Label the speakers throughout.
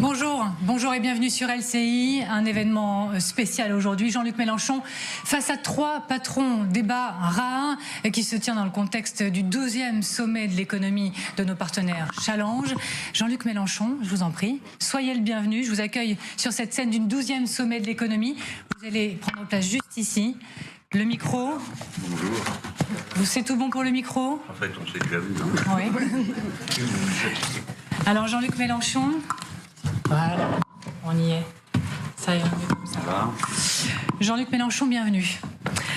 Speaker 1: Bonjour et bienvenue sur LCI, un événement spécial aujourd'hui. Jean-Luc Mélenchon face à 3 patrons, débat rare qui se tient dans le contexte du 12e sommet de l'économie de nos partenaires Challenge. Jean-Luc Mélenchon, je vous en prie, soyez le bienvenu. Je vous accueille sur cette scène du 12e sommet de l'économie. Vous allez prendre place juste ici. Le micro.
Speaker 2: Bonjour.
Speaker 1: C'est tout bon pour le micro?
Speaker 2: En fait, on s'est déjà vu. Hein.
Speaker 1: Oui. Alors Jean-Luc Mélenchon. Voilà, on y est. Ça ira mieux comme ça.
Speaker 2: Voilà.
Speaker 1: Jean-Luc Mélenchon, bienvenue.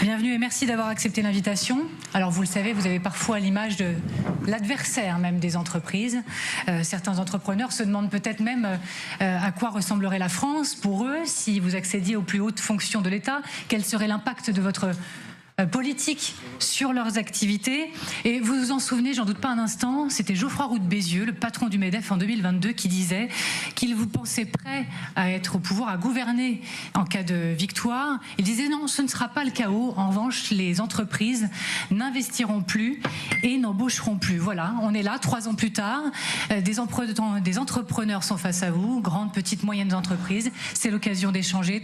Speaker 1: Bienvenue et merci d'avoir accepté l'invitation. Alors vous le savez, vous avez parfois l'image de l'adversaire même des entreprises. Certains entrepreneurs se demandent peut-être même à quoi ressemblerait la France pour eux si vous accédiez aux plus hautes fonctions de l'État. Quel serait l'impact de votre politique sur leurs activités. Et vous vous en souvenez, j'en doute pas un instant, c'était Geoffroy Roux de Bézieux, le patron du MEDEF en 2022, qui disait qu'il vous pensait prêt à être au pouvoir, à gouverner en cas de victoire. Il disait non, ce ne sera pas le chaos. En revanche, les entreprises n'investiront plus et n'embaucheront plus. Voilà, on est là, 3 ans plus tard. Des entrepreneurs sont face à vous, grandes, petites, moyennes entreprises. C'est l'occasion d'échanger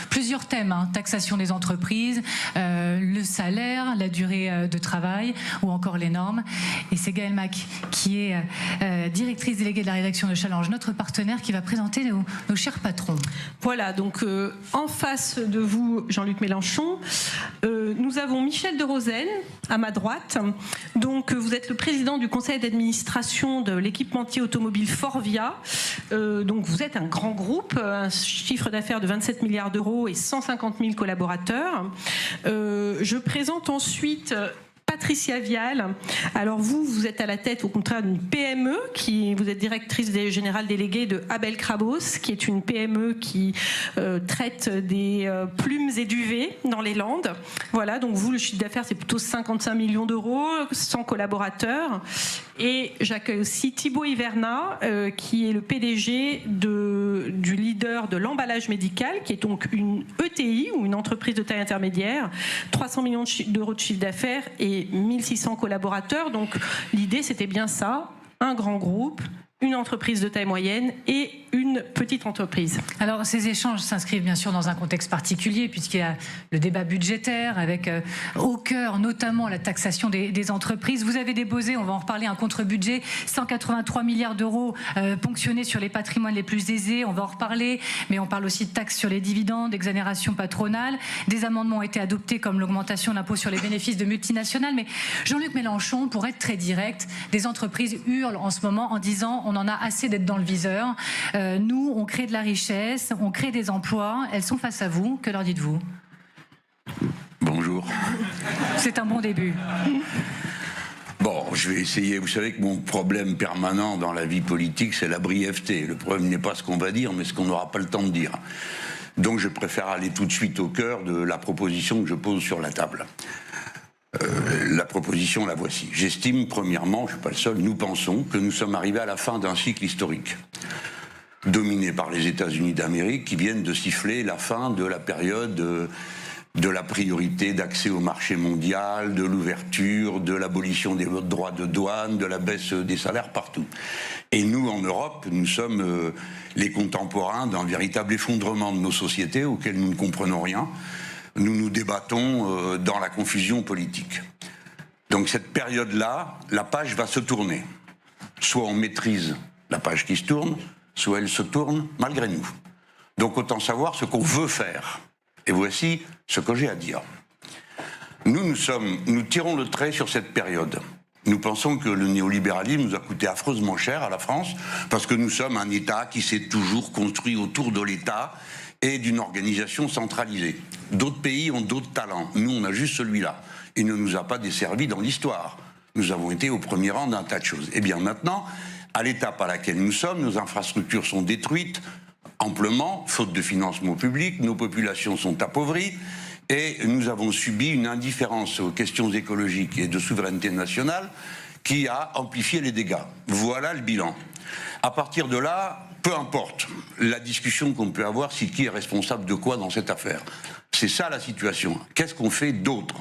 Speaker 1: plusieurs thèmes, hein. Taxation des entreprises, le salaire, la durée de travail ou encore les normes. Et c'est Gaëlle Mac qui est directrice déléguée de la rédaction de Challenge, notre partenaire, qui va présenter nos chers patrons.
Speaker 3: Voilà, donc en face de vous, Jean-Luc Mélenchon, nous avons Michel de Rosen à ma droite. Donc vous êtes le président du conseil d'administration de l'équipementier automobile Forvia. Donc vous êtes un grand groupe, un chiffre d'affaires de 27 milliards d'euros et 150 000 collaborateurs. Je présente ensuite Patricia Vial. Alors vous êtes à la tête au contraire d'une PME, vous êtes directrice générale déléguée de Abel Crabos, qui est une PME qui traite des plumes et duvets dans les Landes. Voilà, donc vous, le chiffre d'affaires, c'est plutôt 55 millions d'euros, 100 collaborateurs. Et j'accueille aussi Thibaut Hiverna, qui est le PDG du leader de l'emballage médical, qui est donc une ETI, ou une entreprise de taille intermédiaire, 300 millions d'euros de chiffre d'affaires et 1600 collaborateurs. Donc l'idée, c'était bien ça, un grand groupe, une entreprise de taille moyenne et une petite entreprise.
Speaker 1: Alors ces échanges s'inscrivent bien sûr dans un contexte particulier puisqu'il y a le débat budgétaire avec au cœur notamment la taxation des entreprises. Vous avez déposé, on va en reparler, un contre-budget, 183 milliards d'euros ponctionnés sur les patrimoines les plus aisés. On va en reparler, mais on parle aussi de taxes sur les dividendes, d'exonération patronale. Des amendements ont été adoptés comme l'augmentation de l'impôt sur les bénéfices de multinationales. Mais Jean-Luc Mélenchon, pour être très direct, des entreprises hurlent en ce moment en disant on en a assez d'être dans le viseur. Nous, on crée de la richesse, on crée des emplois. Elles sont face à vous. Que leur dites-vous?
Speaker 2: Bonjour.
Speaker 1: C'est un bon début.
Speaker 2: Bon, je vais essayer. Vous savez que mon problème permanent dans la vie politique, c'est la brièveté. Le problème n'est pas ce qu'on va dire, mais ce qu'on n'aura pas le temps de dire. Donc je préfère aller tout de suite au cœur de la proposition que je pose sur la table. La proposition, la voici. J'estime, premièrement, je ne suis pas le seul, nous pensons que nous sommes arrivés à la fin d'un cycle historique, dominé par les États-Unis d'Amérique, qui viennent de siffler la fin de la période de la priorité d'accès au marché mondial, de l'ouverture, de l'abolition des droits de douane, de la baisse des salaires partout. Et nous, en Europe, nous sommes les contemporains d'un véritable effondrement de nos sociétés auquel nous ne comprenons rien. Nous nous débattons dans la confusion politique. Donc cette période-là, la page va se tourner. Soit on maîtrise la page qui se tourne, soit elle se tourne malgré nous. Donc autant savoir ce qu'on veut faire. Et voici ce que j'ai à dire. Nous tirons le trait sur cette période. Nous pensons que le néolibéralisme nous a coûté affreusement cher à la France, parce que nous sommes un État qui s'est toujours construit autour de l'État et d'une organisation centralisée. D'autres pays ont d'autres talents. Nous, on a juste celui-là. Il ne nous a pas desservi dans l'histoire. Nous avons été au premier rang d'un tas de choses. Eh bien maintenant, à l'étape à laquelle nous sommes, nos infrastructures sont détruites amplement, faute de financement public, nos populations sont appauvries, et nous avons subi une indifférence aux questions écologiques et de souveraineté nationale qui a amplifié les dégâts. Voilà le bilan. À partir de là, peu importe la discussion qu'on peut avoir, si qui est responsable de quoi dans cette affaire. C'est ça la situation. Qu'est-ce qu'on fait d'autre?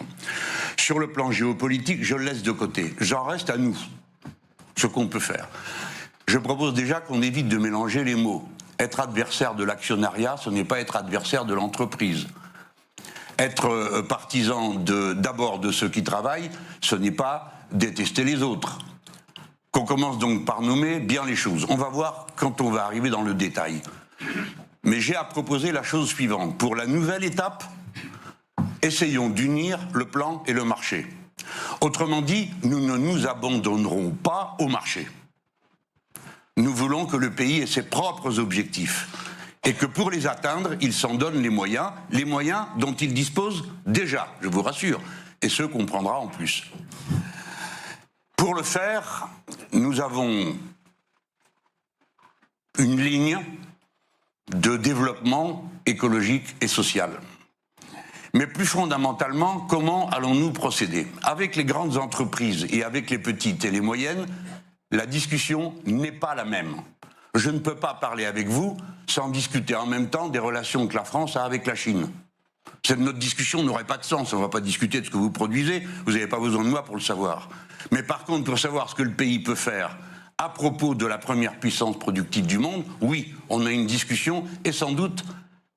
Speaker 2: Sur le plan géopolitique, je le laisse de côté. J'en reste à nous, ce qu'on peut faire. Je propose déjà qu'on évite de mélanger les mots. Être adversaire de l'actionnariat, ce n'est pas être adversaire de l'entreprise. Être partisan d'abord de ceux qui travaillent, ce n'est pas détester les autres. Qu'on commence donc par nommer bien les choses. On va voir quand on va arriver dans le détail. Mais j'ai à proposer la chose suivante. Pour la nouvelle étape, essayons d'unir le plan et le marché. Autrement dit, nous ne nous abandonnerons pas au marché. Nous voulons que le pays ait ses propres objectifs et que pour les atteindre, il s'en donne les moyens dont il dispose déjà, je vous rassure, et ceux qu'on prendra en plus. Pour le faire, nous avons une ligne de développement écologique et social. Mais plus fondamentalement, comment allons-nous procéder? Avec les grandes entreprises et avec les petites et les moyennes, la discussion n'est pas la même. Je ne peux pas parler avec vous sans discuter en même temps des relations que la France a avec la Chine. Notre discussion n'aurait pas de sens. On ne va pas discuter de ce que vous produisez. Vous n'avez pas besoin de moi pour le savoir. Mais par contre, pour savoir ce que le pays peut faire à propos de la première puissance productive du monde, oui, on a une discussion et sans doute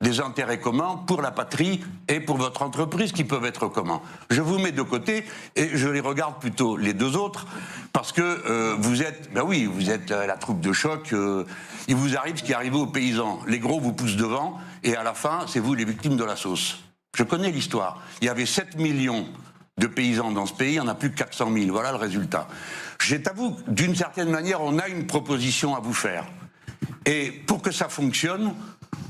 Speaker 2: des intérêts communs pour la patrie et pour votre entreprise qui peuvent être communs. Je vous mets de côté et je les regarde plutôt les deux autres parce que vous êtes, vous êtes la troupe de choc. Il vous arrive ce qui est arrivé aux paysans. Les gros vous poussent devant et à la fin, c'est vous les victimes de la sauce. Je connais l'histoire. Il y avait 7 millions de paysans dans ce pays, il n'y en a plus que 400 000. Voilà le résultat. Je t'avoue, d'une certaine manière, on a une proposition à vous faire. Et pour que ça fonctionne,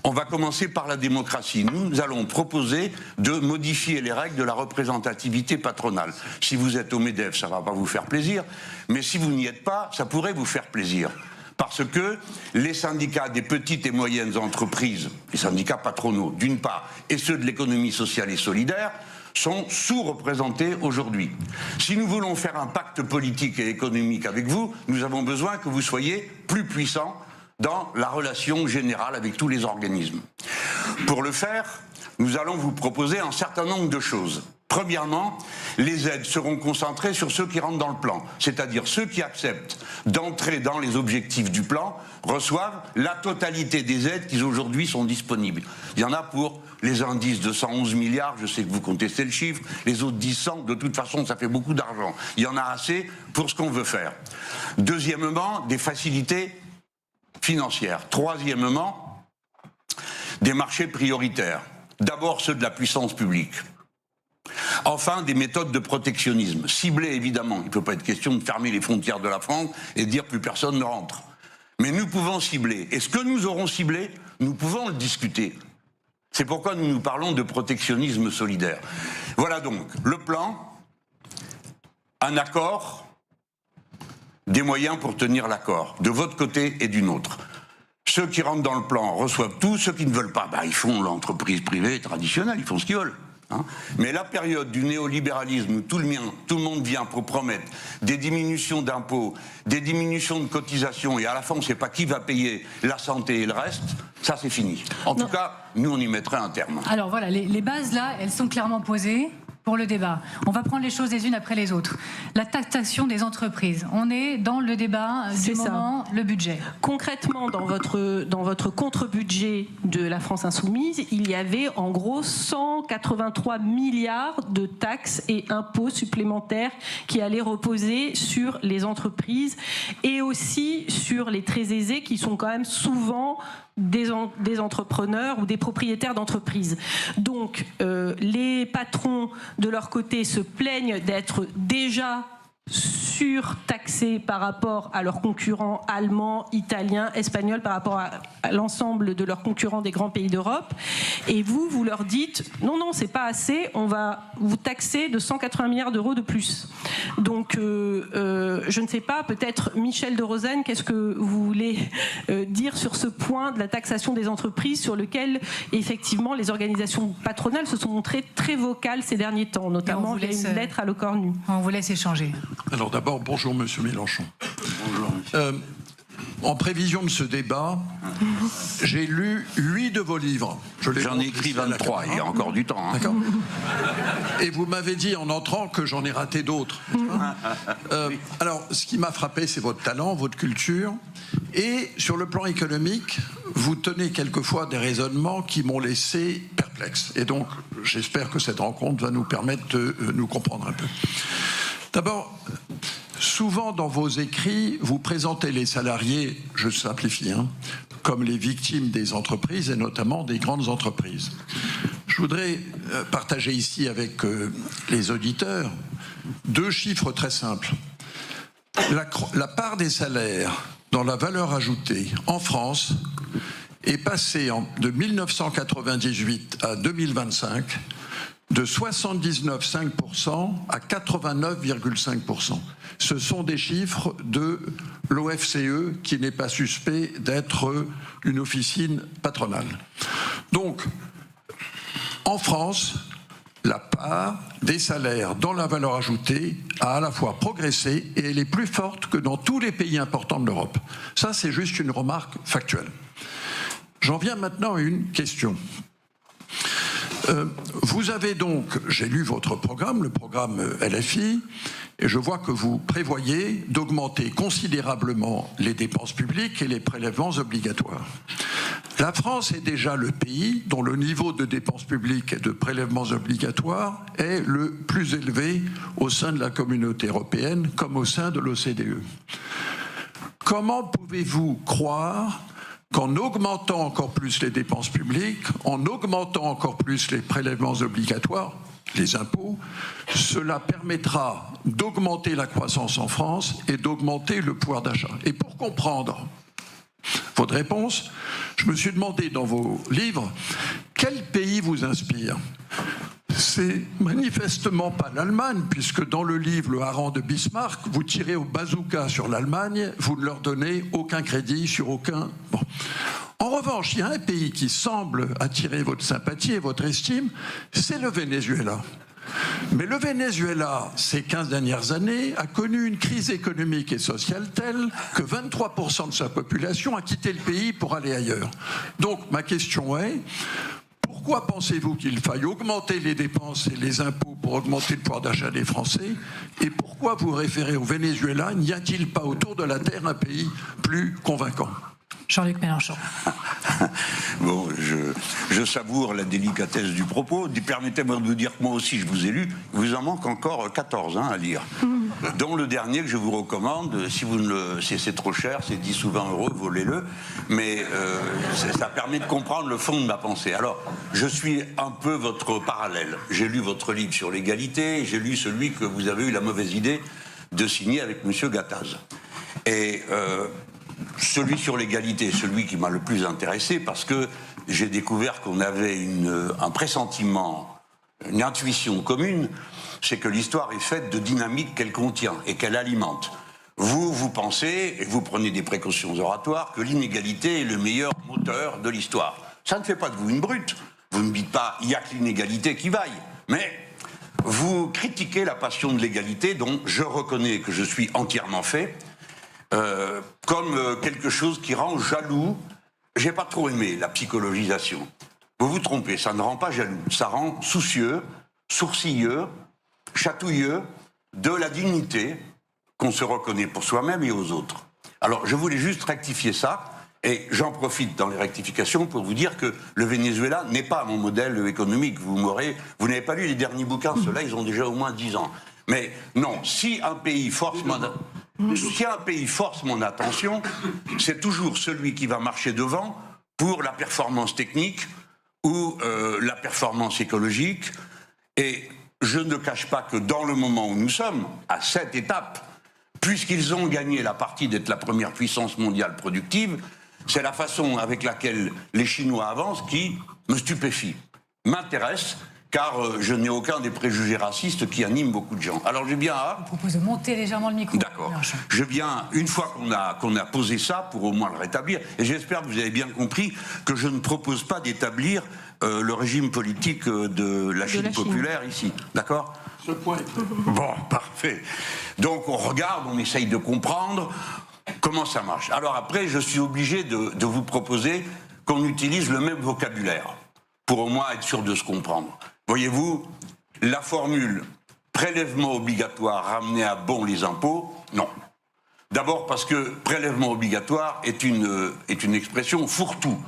Speaker 2: on va commencer par la démocratie. Nous allons proposer de modifier les règles de la représentativité patronale. Si vous êtes au MEDEF, ça ne va pas vous faire plaisir, mais si vous n'y êtes pas, ça pourrait vous faire plaisir. Parce que les syndicats des petites et moyennes entreprises, les syndicats patronaux d'une part, et ceux de l'économie sociale et solidaire, sont sous-représentés aujourd'hui. Si nous voulons faire un pacte politique et économique avec vous, nous avons besoin que vous soyez plus puissants dans la relation générale avec tous les organismes. Pour le faire, nous allons vous proposer un certain nombre de choses. Premièrement, les aides seront concentrées sur ceux qui rentrent dans le plan, c'est-à-dire ceux qui acceptent d'entrer dans les objectifs du plan reçoivent la totalité des aides qui aujourd'hui sont disponibles. Il y en a pour les indices de 111 milliards, je sais que vous contestez le chiffre, les autres disent 100, de toute façon ça fait beaucoup d'argent. Il y en a assez pour ce qu'on veut faire. Deuxièmement, des facilités financières. Troisièmement, des marchés prioritaires. D'abord ceux de la puissance publique. Enfin, des méthodes de protectionnisme, ciblées évidemment. Il ne peut pas être question de fermer les frontières de la France et de dire plus personne ne rentre. Mais nous pouvons cibler. Et ce que nous aurons ciblé, nous pouvons le discuter. C'est pourquoi nous parlons de protectionnisme solidaire. Voilà donc le plan, un accord, des moyens pour tenir l'accord, de votre côté et du nôtre. Ceux qui rentrent dans le plan reçoivent tout, ceux qui ne veulent pas, ils font l'entreprise privée traditionnelle, ils font ce qu'ils veulent. Mais la période du néolibéralisme où tout le monde vient pour promettre des diminutions d'impôts, des diminutions de cotisations et à la fin on ne sait pas qui va payer la santé et le reste, ça c'est fini. En tout cas, nous on y mettrait un terme.
Speaker 1: Alors voilà, les bases là, elles sont clairement posées pour le débat. On va prendre les choses les unes après les autres. La taxation des entreprises. On est dans le débat du moment, le budget.
Speaker 3: Concrètement, dans votre contre-budget de la France Insoumise, il y avait en gros 183 milliards de taxes et impôts supplémentaires qui allaient reposer sur les entreprises et aussi sur les très aisés qui sont quand même souvent des entrepreneurs ou des propriétaires d'entreprises. Donc, les patrons, de leur côté, se plaignent d'être déjà surtaxés par rapport à leurs concurrents allemands, italiens, espagnols, par rapport à l'ensemble de leurs concurrents des grands pays d'Europe. Et vous leur dites, non, c'est pas assez, on va vous taxer de 180 milliards d'euros de plus. Donc, je ne sais pas, peut-être Michel de Rosen, qu'est-ce que vous voulez dire sur ce point de la taxation des entreprises, sur lequel, effectivement, les organisations patronales se sont montrées très vocales ces derniers temps, notamment via une lettre à Lecornu.
Speaker 1: On vous laisse échanger.
Speaker 4: Alors d'abord, bonjour Monsieur Mélenchon.
Speaker 2: Bonjour.
Speaker 4: En prévision de ce débat, j'ai lu 8 de vos livres.
Speaker 2: J'en ai écrit 23, il y a encore du temps.
Speaker 4: D'accord. Et vous m'avez dit en entrant que j'en ai raté d'autres. Alors, ce qui m'a frappé, c'est votre talent, votre culture Et sur le plan économique, vous tenez quelquefois des raisonnements qui m'ont laissé perplexe. Et donc, j'espère que cette rencontre va nous permettre de nous comprendre un peu. D'abord, souvent dans vos écrits, vous présentez les salariés, je simplifie, comme les victimes des entreprises et notamment des grandes entreprises. Je voudrais partager ici avec les auditeurs 2 chiffres très simples. La part des salaires dans la valeur ajoutée en France est passée de 1998 à 2025 de 79,5% à 89,5%. Ce sont des chiffres de l'OFCE, qui n'est pas suspect d'être une officine patronale. Donc, en France, la part des salaires dans la valeur ajoutée a à la fois progressé et elle est plus forte que dans tous les pays importants de l'Europe. Ça, c'est juste une remarque factuelle. J'en viens maintenant à une question. Vous avez donc, j'ai lu votre programme, le programme LFI, et je vois que vous prévoyez d'augmenter considérablement les dépenses publiques et les prélèvements obligatoires. La France est déjà le pays dont le niveau de dépenses publiques et de prélèvements obligatoires est le plus élevé au sein de la communauté européenne comme au sein de l'OCDE. Comment pouvez-vous croire qu'en augmentant encore plus les dépenses publiques, en augmentant encore plus les prélèvements obligatoires, les impôts, cela permettra d'augmenter la croissance en France et d'augmenter le pouvoir d'achat? Et pour comprendre votre réponse, je me suis demandé dans vos livres, quel pays vous inspire? C'est manifestement pas l'Allemagne, puisque dans le livre Le Hareng de Bismarck, vous tirez au bazooka sur l'Allemagne, vous ne leur donnez aucun crédit sur aucun... Bon. En revanche, il y a un pays qui semble attirer votre sympathie et votre estime, c'est le Venezuela. Mais le Venezuela, ces 15 dernières années, a connu une crise économique et sociale telle que 23% de sa population a quitté le pays pour aller ailleurs. Donc ma question est... Pourquoi pensez-vous qu'il faille augmenter les dépenses et les impôts pour augmenter le pouvoir d'achat des Français? Et pourquoi vous référez au Venezuela? N'y a-t-il pas autour de la Terre un pays plus convaincant?
Speaker 1: Jean-Luc Mélenchon.
Speaker 2: Bon, je savoure la délicatesse du propos. Permettez-moi de vous dire que moi aussi je vous ai lu. Il vous en manque encore 14 à lire. Dont le dernier que je vous recommande, si c'est trop cher, c'est 10 ou 20 euros, volez-le. Mais ça permet de comprendre le fond de ma pensée. Alors, je suis un peu votre parallèle. J'ai lu votre livre sur l'égalité, j'ai lu celui que vous avez eu la mauvaise idée de signer avec M. Gattaz. Et... celui sur l'égalité, celui qui m'a le plus intéressé, parce que j'ai découvert qu'on avait un pressentiment, une intuition commune, c'est que l'histoire est faite de dynamique qu'elle contient et qu'elle alimente. Vous pensez, et vous prenez des précautions oratoires, que l'inégalité est le meilleur moteur de l'histoire. Ça ne fait pas de vous une brute. Vous ne dites pas, il n'y a que l'inégalité qui vaille. Mais vous critiquez la passion de l'égalité, dont je reconnais que je suis entièrement fait, comme quelque chose qui rend jaloux. J'ai pas trop aimé la psychologisation. Vous vous trompez, ça ne rend pas jaloux, ça rend soucieux, sourcilleux, chatouilleux de la dignité qu'on se reconnaît pour soi-même et aux autres. Alors je voulais juste rectifier ça, et j'en profite dans les rectifications pour vous dire que le Venezuela n'est pas mon modèle économique. Vous n'avez pas lu les derniers bouquins, ceux-là ils ont déjà au moins 10 ans. Mais non, si un pays force mon attention, c'est toujours celui qui va marcher devant pour la performance technique ou la performance écologique. Et je ne cache pas que dans le moment où nous sommes, à cette étape, puisqu'ils ont gagné la partie d'être la première puissance mondiale productive, c'est la façon avec laquelle les Chinois avancent qui me stupéfie, m'intéresse, car je n'ai aucun des préjugés racistes qui animent beaucoup de gens. Alors je viens à...
Speaker 1: Je vous propose de monter légèrement le micro.
Speaker 2: D'accord. Je viens, une fois qu'on a posé ça, pour au moins le rétablir, et j'espère que vous avez bien compris que je ne propose pas d'établir le régime politique de la Chine populaire ici. D'accord ?
Speaker 4: Ce point est...
Speaker 2: Bon, parfait. Donc on regarde, on essaye de comprendre comment ça marche. Alors après, je suis obligé de vous proposer qu'on utilise le même vocabulaire, pour au moins être sûr de se comprendre. Voyez-vous, la formule prélèvement obligatoire ramener à bon les impôts, non. D'abord parce que prélèvement obligatoire est une expression fourre-tout.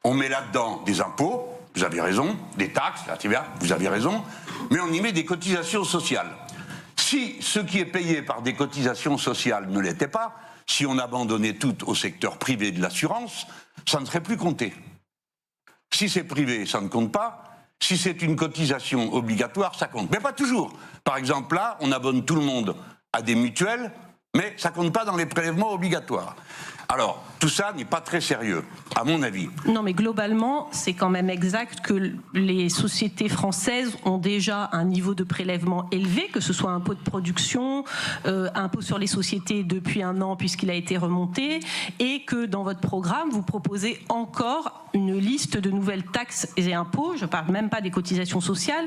Speaker 2: On met là-dedans des impôts, vous avez raison, des taxes, là, vous avez raison, mais on y met des cotisations sociales. Si ce qui est payé par des cotisations sociales ne l'était pas, si on abandonnait tout au secteur privé de l'assurance, ça ne serait plus compté. Si c'est privé, ça ne compte pas. Si c'est une cotisation obligatoire, ça compte. Mais pas toujours. Par exemple, là, on abonne tout le monde à des mutuelles, mais ça ne compte pas dans les prélèvements obligatoires. Alors, tout ça n'est pas très sérieux, à mon avis.
Speaker 3: Non, mais globalement, c'est quand même exact que les sociétés françaises ont déjà un niveau de prélèvement élevé, que ce soit impôt de production, impôt sur les sociétés depuis un an puisqu'il a été remonté, et que dans votre programme, vous proposez encore une liste de nouvelles taxes et impôts. Je ne parle même pas des cotisations sociales.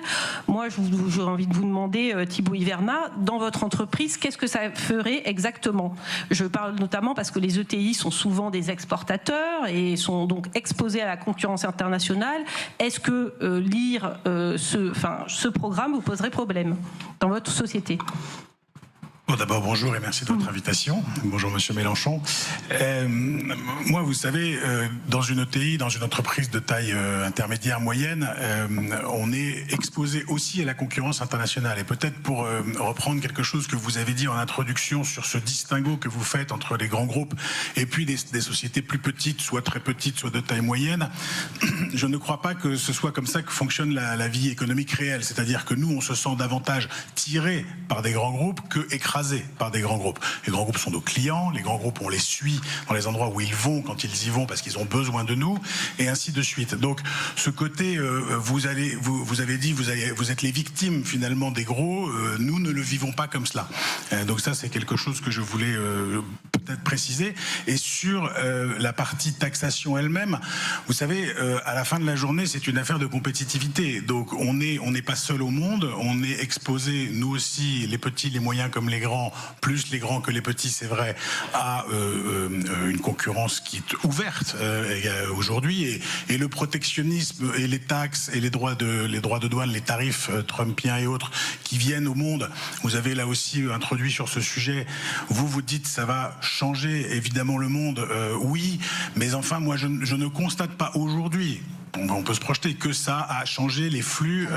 Speaker 3: Moi, j'ai envie de vous demander, Thibault Hyverna, dans votre entreprise, qu'est-ce que ça ferait exactement? Je parle notamment parce que les ETI sont souvent des exportateurs et sont donc exposés à la concurrence internationale. Est-ce que lire ce programme vous poserait problème dans votre société?
Speaker 5: Bon, d'abord, bonjour et merci de votre invitation. Bonjour, Monsieur Mélenchon. Moi, vous savez, dans une ETI, dans une entreprise de taille intermédiaire moyenne, on est exposé aussi à la concurrence internationale. Et peut-être pour reprendre quelque chose que vous avez dit en introduction sur ce distinguo que vous faites entre les grands groupes et puis des sociétés plus petites, soit très petites, soit de taille moyenne, je ne crois pas que ce soit comme ça que fonctionne la vie économique réelle. C'est-à-dire que nous, on se sent davantage tiré par des grands groupes que écrasé par des grands groupes. Les grands groupes sont nos clients, les grands groupes on les suit dans les endroits où ils vont quand ils y vont parce qu'ils ont besoin de nous et ainsi de suite. Donc ce côté, vous avez dit vous êtes les victimes finalement des gros, nous ne le vivons pas comme cela. Donc ça c'est quelque chose que je voulais peut-être préciser. Et sur la partie taxation elle-même, vous savez, à la fin de la journée c'est une affaire de compétitivité. Donc on n'est pas seul au monde, on est exposé nous aussi, les petits, les moyens comme les grands, plus les grands que les petits, c'est vrai, à une concurrence qui est ouverte aujourd'hui, et le protectionnisme et les taxes et les droits de douane, les tarifs trumpiens et autres qui viennent au monde. Vous avez là aussi introduit sur ce sujet, vous dites ça va changer évidemment le monde, oui, mais enfin moi je ne constate pas aujourd'hui. On peut se projeter que ça a changé les flux,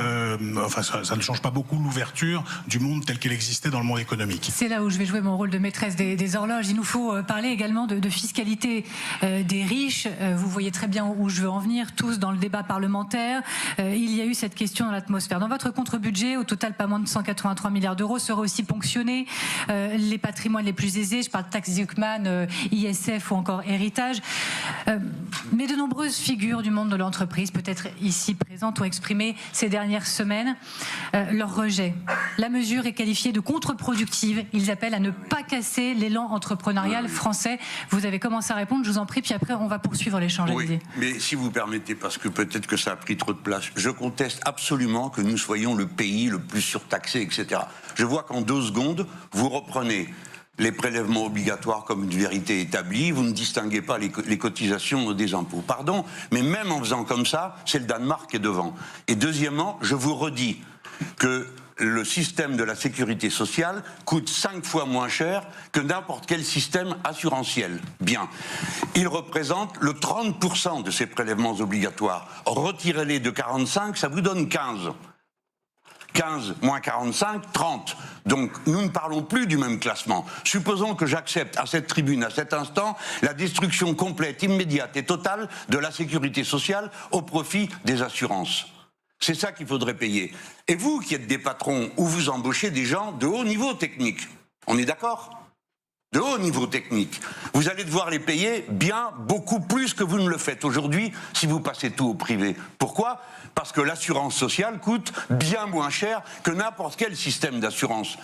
Speaker 5: enfin ça ne change pas beaucoup l'ouverture du monde tel qu'elle existait dans le monde économique.
Speaker 1: C'est là où je vais jouer mon rôle de maîtresse des horloges. Il nous faut parler également de fiscalité des riches. Vous voyez très bien où je veux en venir, tous dans le débat parlementaire. Il y a eu cette question dans l'atmosphère. Dans votre contre-budget, au total pas moins de 183 milliards d'euros seraient aussi ponctionnés les patrimoines les plus aisés. Je parle de taxe Zuckman, ISF ou encore héritage. Mais de nombreuses figures du monde de l'entreprise, peut-être ici présentes, ont exprimé ces dernières semaines leur rejet. La mesure est qualifiée de contre-productive. Ils appellent à ne pas casser l'élan entrepreneurial français. Vous avez commencé à répondre, je vous en prie, puis après on va poursuivre l'échange.
Speaker 2: Oui, mais si vous permettez, parce que peut-être que ça a pris trop de place, je conteste absolument que nous soyons le pays le plus surtaxé, etc. Je vois qu'en 2 secondes, vous reprenez les prélèvements obligatoires comme une vérité établie, vous ne distinguez pas les cotisations des impôts. Pardon, mais même en faisant comme ça, c'est le Danemark qui est devant. Et deuxièmement, je vous redis que le système de la sécurité sociale coûte 5 fois moins cher que n'importe quel système assurantiel. Bien. Il représente le 30% de ces prélèvements obligatoires. Retirez-les de 45, ça vous donne 15. 15 moins 45, 30. Donc nous ne parlons plus du même classement. Supposons que j'accepte à cette tribune, à cet instant, la destruction complète, immédiate et totale de la sécurité sociale au profit des assurances. C'est ça qu'il faudrait payer. Et vous qui êtes des patrons, où vous embauchez des gens de haut niveau technique, on est d'accord ? De haut niveau technique. Vous allez devoir les payer bien, beaucoup plus que vous ne le faites aujourd'hui si vous passez tout au privé. Pourquoi ? Parce que l'assurance sociale coûte bien moins cher que n'importe quel système d'assurance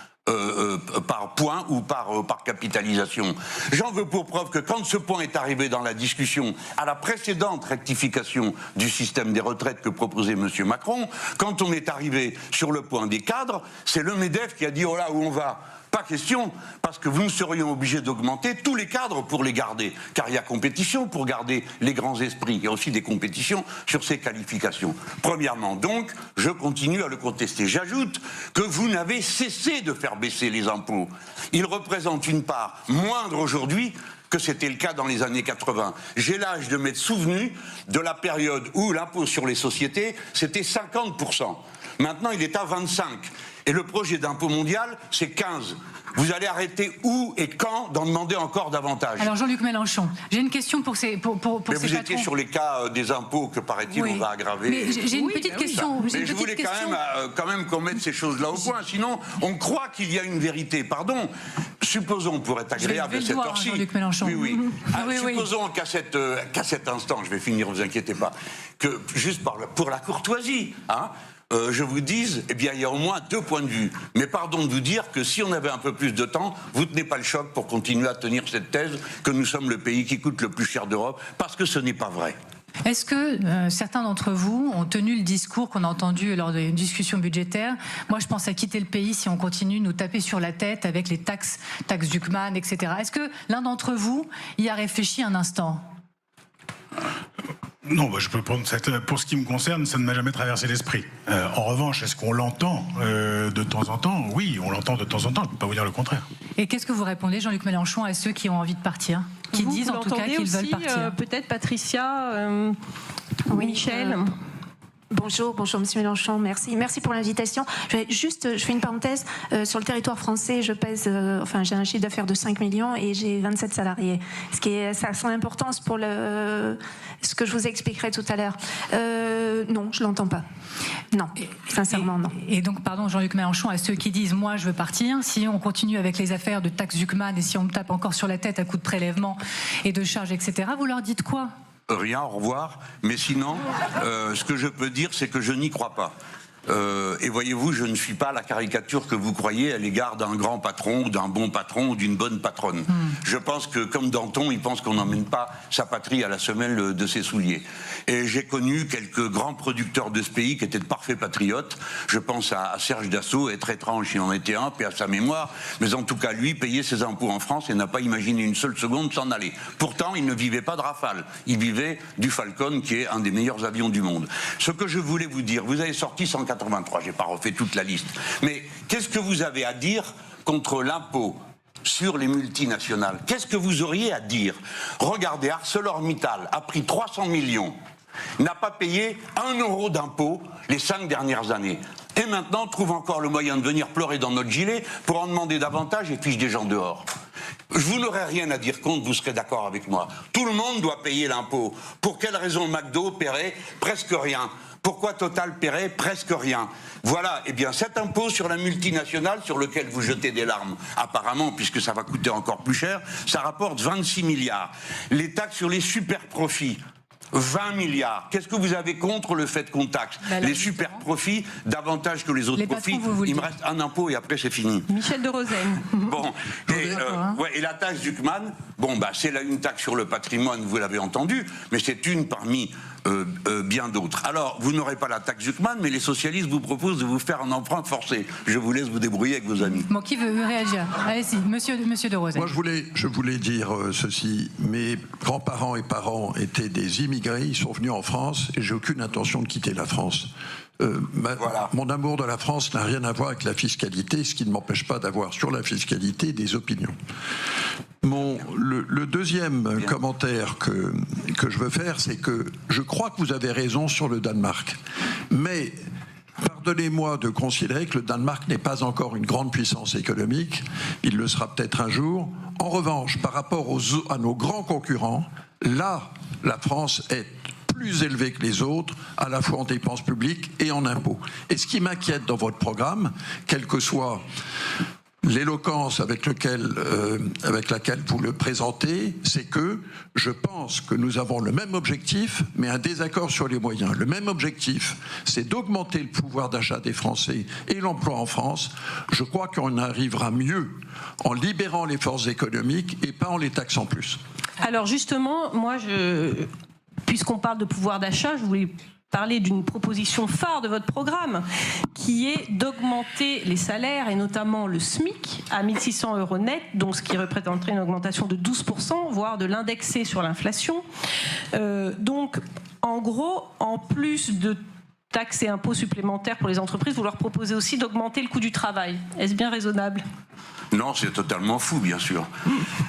Speaker 2: par point ou par capitalisation. J'en veux pour preuve que quand ce point est arrivé dans la discussion à la précédente rectification du système des retraites que proposait M. Macron, quand on est arrivé sur le point des cadres, c'est le MEDEF qui a dit « Oh là, où on va ?» Pas question, parce que nous serions obligés d'augmenter tous les cadres pour les garder, car il y a compétition pour garder les grands esprits. Il y a aussi des compétitions sur ces qualifications. Premièrement, donc, je continue à le contester. J'ajoute que vous n'avez cessé de faire baisser les impôts. Ils représentent une part moindre aujourd'hui que c'était le cas dans les années 80. J'ai l'âge de m'être souvenu de la période où l'impôt sur les sociétés, c'était 50%. Maintenant, il est à 25%. Et le projet d'impôt mondial, c'est 15%. Vous allez arrêter où et quand d'en demander encore davantage?
Speaker 1: Alors Jean-Luc Mélenchon, j'ai une question pour ces patrons.
Speaker 2: Mais vous étiez sur les cas des impôts que, paraît-il, on va aggraver.
Speaker 1: Mais j'ai une petite question.
Speaker 2: Mais je voulais quand même qu'on mette ces choses-là au point. Sinon, on croit qu'il y a une vérité. Pardon. Supposons, pour être agréable à cette heure-ci.
Speaker 1: Jean-Luc Mélenchon.
Speaker 2: Oui.
Speaker 1: Oui,
Speaker 2: supposons qu'à cet instant, je vais finir, ne vous inquiétez pas, que juste pour la courtoisie, je vous dise, eh bien, il y a au moins 2 points de vue. Mais pardon de vous dire que si on avait un peu plus de temps, vous tenez pas le choc pour continuer à tenir cette thèse que nous sommes le pays qui coûte le plus cher d'Europe, parce que ce n'est pas vrai.
Speaker 1: Est-ce que certains d'entre vous ont tenu le discours qu'on a entendu lors d'une discussion budgétaire? Moi, je pense à quitter le pays si on continue de nous taper sur la tête avec les taxes Zuckman, etc. Est-ce que l'un d'entre vous y a réfléchi un instant?
Speaker 5: Non, je peux prendre pour ce qui me concerne, ça ne m'a jamais traversé l'esprit. En revanche, est-ce qu'on l'entend de temps en temps? Oui, on l'entend de temps en temps, je ne peux pas vous dire le contraire.
Speaker 1: Et qu'est-ce que vous répondez, Jean-Luc Mélenchon, à ceux qui ont envie de partir, qui disent en tout cas qu'ils veulent partir?
Speaker 3: Peut-être Patricia, Michel.
Speaker 6: Bonjour Monsieur Mélenchon, merci pour l'invitation. Je fais une parenthèse, sur le territoire français, j'ai un chiffre d'affaires de 5 millions et j'ai 27 salariés. Ça a son importance pour ce que je vous expliquerai tout à l'heure. Non, je l'entends pas. Non, sincèrement non.
Speaker 1: Et donc, pardon Jean-Luc Mélenchon, à ceux qui disent moi je veux partir, si on continue avec les affaires de taxes Zuckman et si on me tape encore sur la tête à coups de prélèvements et de charges, etc., vous leur dites quoi?
Speaker 2: Rien, au revoir. Mais sinon, ce que je peux dire, c'est que je n'y crois pas. Et voyez-vous, je ne suis pas la caricature que vous croyez à l'égard d'un grand patron, ou d'un bon patron, ou d'une bonne patronne. Je pense que, comme Danton, il pense qu'on n'emmène pas sa patrie à la semelle de ses souliers. Et j'ai connu quelques grands producteurs de ce pays qui étaient de parfaits patriotes. Je pense à Serge Dassault, être étrange, il en était un, paix à sa mémoire. Mais en tout cas, lui, payait ses impôts en France et n'a pas imaginé une seule seconde s'en aller. Pourtant, il ne vivait pas de Rafale. Il vivait du Falcon, qui est un des meilleurs avions du monde. Ce que je voulais vous dire, vous avez sorti 183, j'ai pas refait toute la liste. Mais qu'est-ce que vous avez à dire contre l'impôt sur les multinationales? Qu'est-ce que vous auriez à dire? Regardez, ArcelorMittal a pris 300 millions, n'a pas payé 1 euro d'impôt les 5 dernières années. Et maintenant trouve encore le moyen de venir pleurer dans notre gilet pour en demander davantage et fiche des gens dehors. Vous n'aurez rien à dire contre, vous serez d'accord avec moi. Tout le monde doit payer l'impôt. Pour quelle raison McDo paierait presque rien? Pourquoi Total paierait presque rien? Voilà, eh bien cet impôt sur la multinationale sur lequel vous jetez des larmes, apparemment, puisque ça va coûter encore plus cher, ça rapporte 26 milliards. Les taxes sur les super profits, 20 milliards. Qu'est-ce que vous avez contre le fait qu'on taxe les super profits davantage que les autres profits? Il me reste un impôt et après c'est fini.
Speaker 3: Michel de Rosen.
Speaker 2: Bon, et la taxe Zuckman, c'est là une taxe sur le patrimoine, vous l'avez entendu, mais c'est une parmi bien d'autres. Alors, vous n'aurez pas la taxe Zuckman, mais les socialistes vous proposent de vous faire un emprunt forcé. Je vous laisse vous débrouiller avec vos amis.
Speaker 1: Bon, qui veut réagir? Allez-y, monsieur de Rosen.
Speaker 4: Moi, je voulais dire ceci. Mes grands-parents et parents étaient des immigrés, ils sont venus en France et j'ai aucune intention de quitter la France. Mon amour de la France n'a rien à voir avec la fiscalité, ce qui ne m'empêche pas d'avoir sur la fiscalité des opinions. Le deuxième commentaire que je veux faire, c'est que je crois que vous avez raison sur le Danemark. Mais pardonnez-moi de considérer que le Danemark n'est pas encore une grande puissance économique. Il le sera peut-être un jour. En revanche, par rapport à nos grands concurrents, là, la France est plus élevée que les autres, à la fois en dépenses publiques et en impôts. Et ce qui m'inquiète dans votre programme, quelle que soit l'éloquence avec laquelle vous le présentez, c'est que je pense que nous avons le même objectif, mais un désaccord sur les moyens. Le même objectif, c'est d'augmenter le pouvoir d'achat des Français et l'emploi en France. Je crois qu'on arrivera mieux en libérant les forces économiques et pas en les taxant plus.
Speaker 3: Alors justement, moi, puisqu'on parle de pouvoir d'achat, je voulais parler d'une proposition phare de votre programme, qui est d'augmenter les salaires, et notamment le SMIC, à 1 600 € net, donc ce qui représenterait une augmentation de 12%, voire de l'indexer sur l'inflation. Donc, en gros, en plus de taxes et impôts supplémentaires pour les entreprises, vous leur proposez aussi d'augmenter le coût du travail. Est-ce bien raisonnable ?
Speaker 2: Non, c'est totalement fou, bien sûr.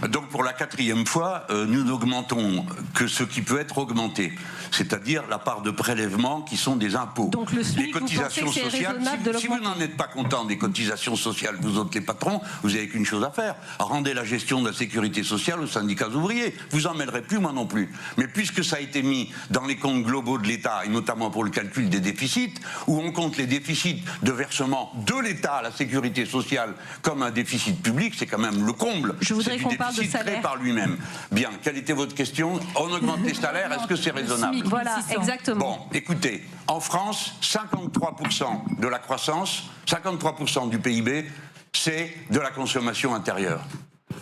Speaker 2: Donc, pour la 4e fois, nous n'augmentons que ce qui peut être augmenté, c'est-à-dire la part de prélèvements qui sont des impôts.
Speaker 3: Donc, le SMIC,
Speaker 2: les cotisations
Speaker 3: vous pensez que c'est
Speaker 2: sociales.
Speaker 3: raisonnable de
Speaker 2: Si vous n'en êtes pas content des cotisations sociales, vous autres les patrons, vous n'avez qu'une chose à faire, rendez la gestion de la sécurité sociale aux syndicats ouvriers. Vous en mêlerez plus, moi non plus. Mais puisque ça a été mis dans les comptes globaux de l'État, et notamment pour le calcul des déficits, où on compte les déficits de versement de l'État à la sécurité sociale comme un déficit public, c'est quand même le comble.
Speaker 3: Je voudrais qu'on parle de salaire.
Speaker 2: Créé par lui-même. Bien, quelle était votre question? On augmente les salaires, est-ce que c'est raisonnable?
Speaker 3: Voilà, exactement.
Speaker 2: Bon, écoutez, en France, 53% de la croissance, 53% du PIB, c'est de la consommation intérieure.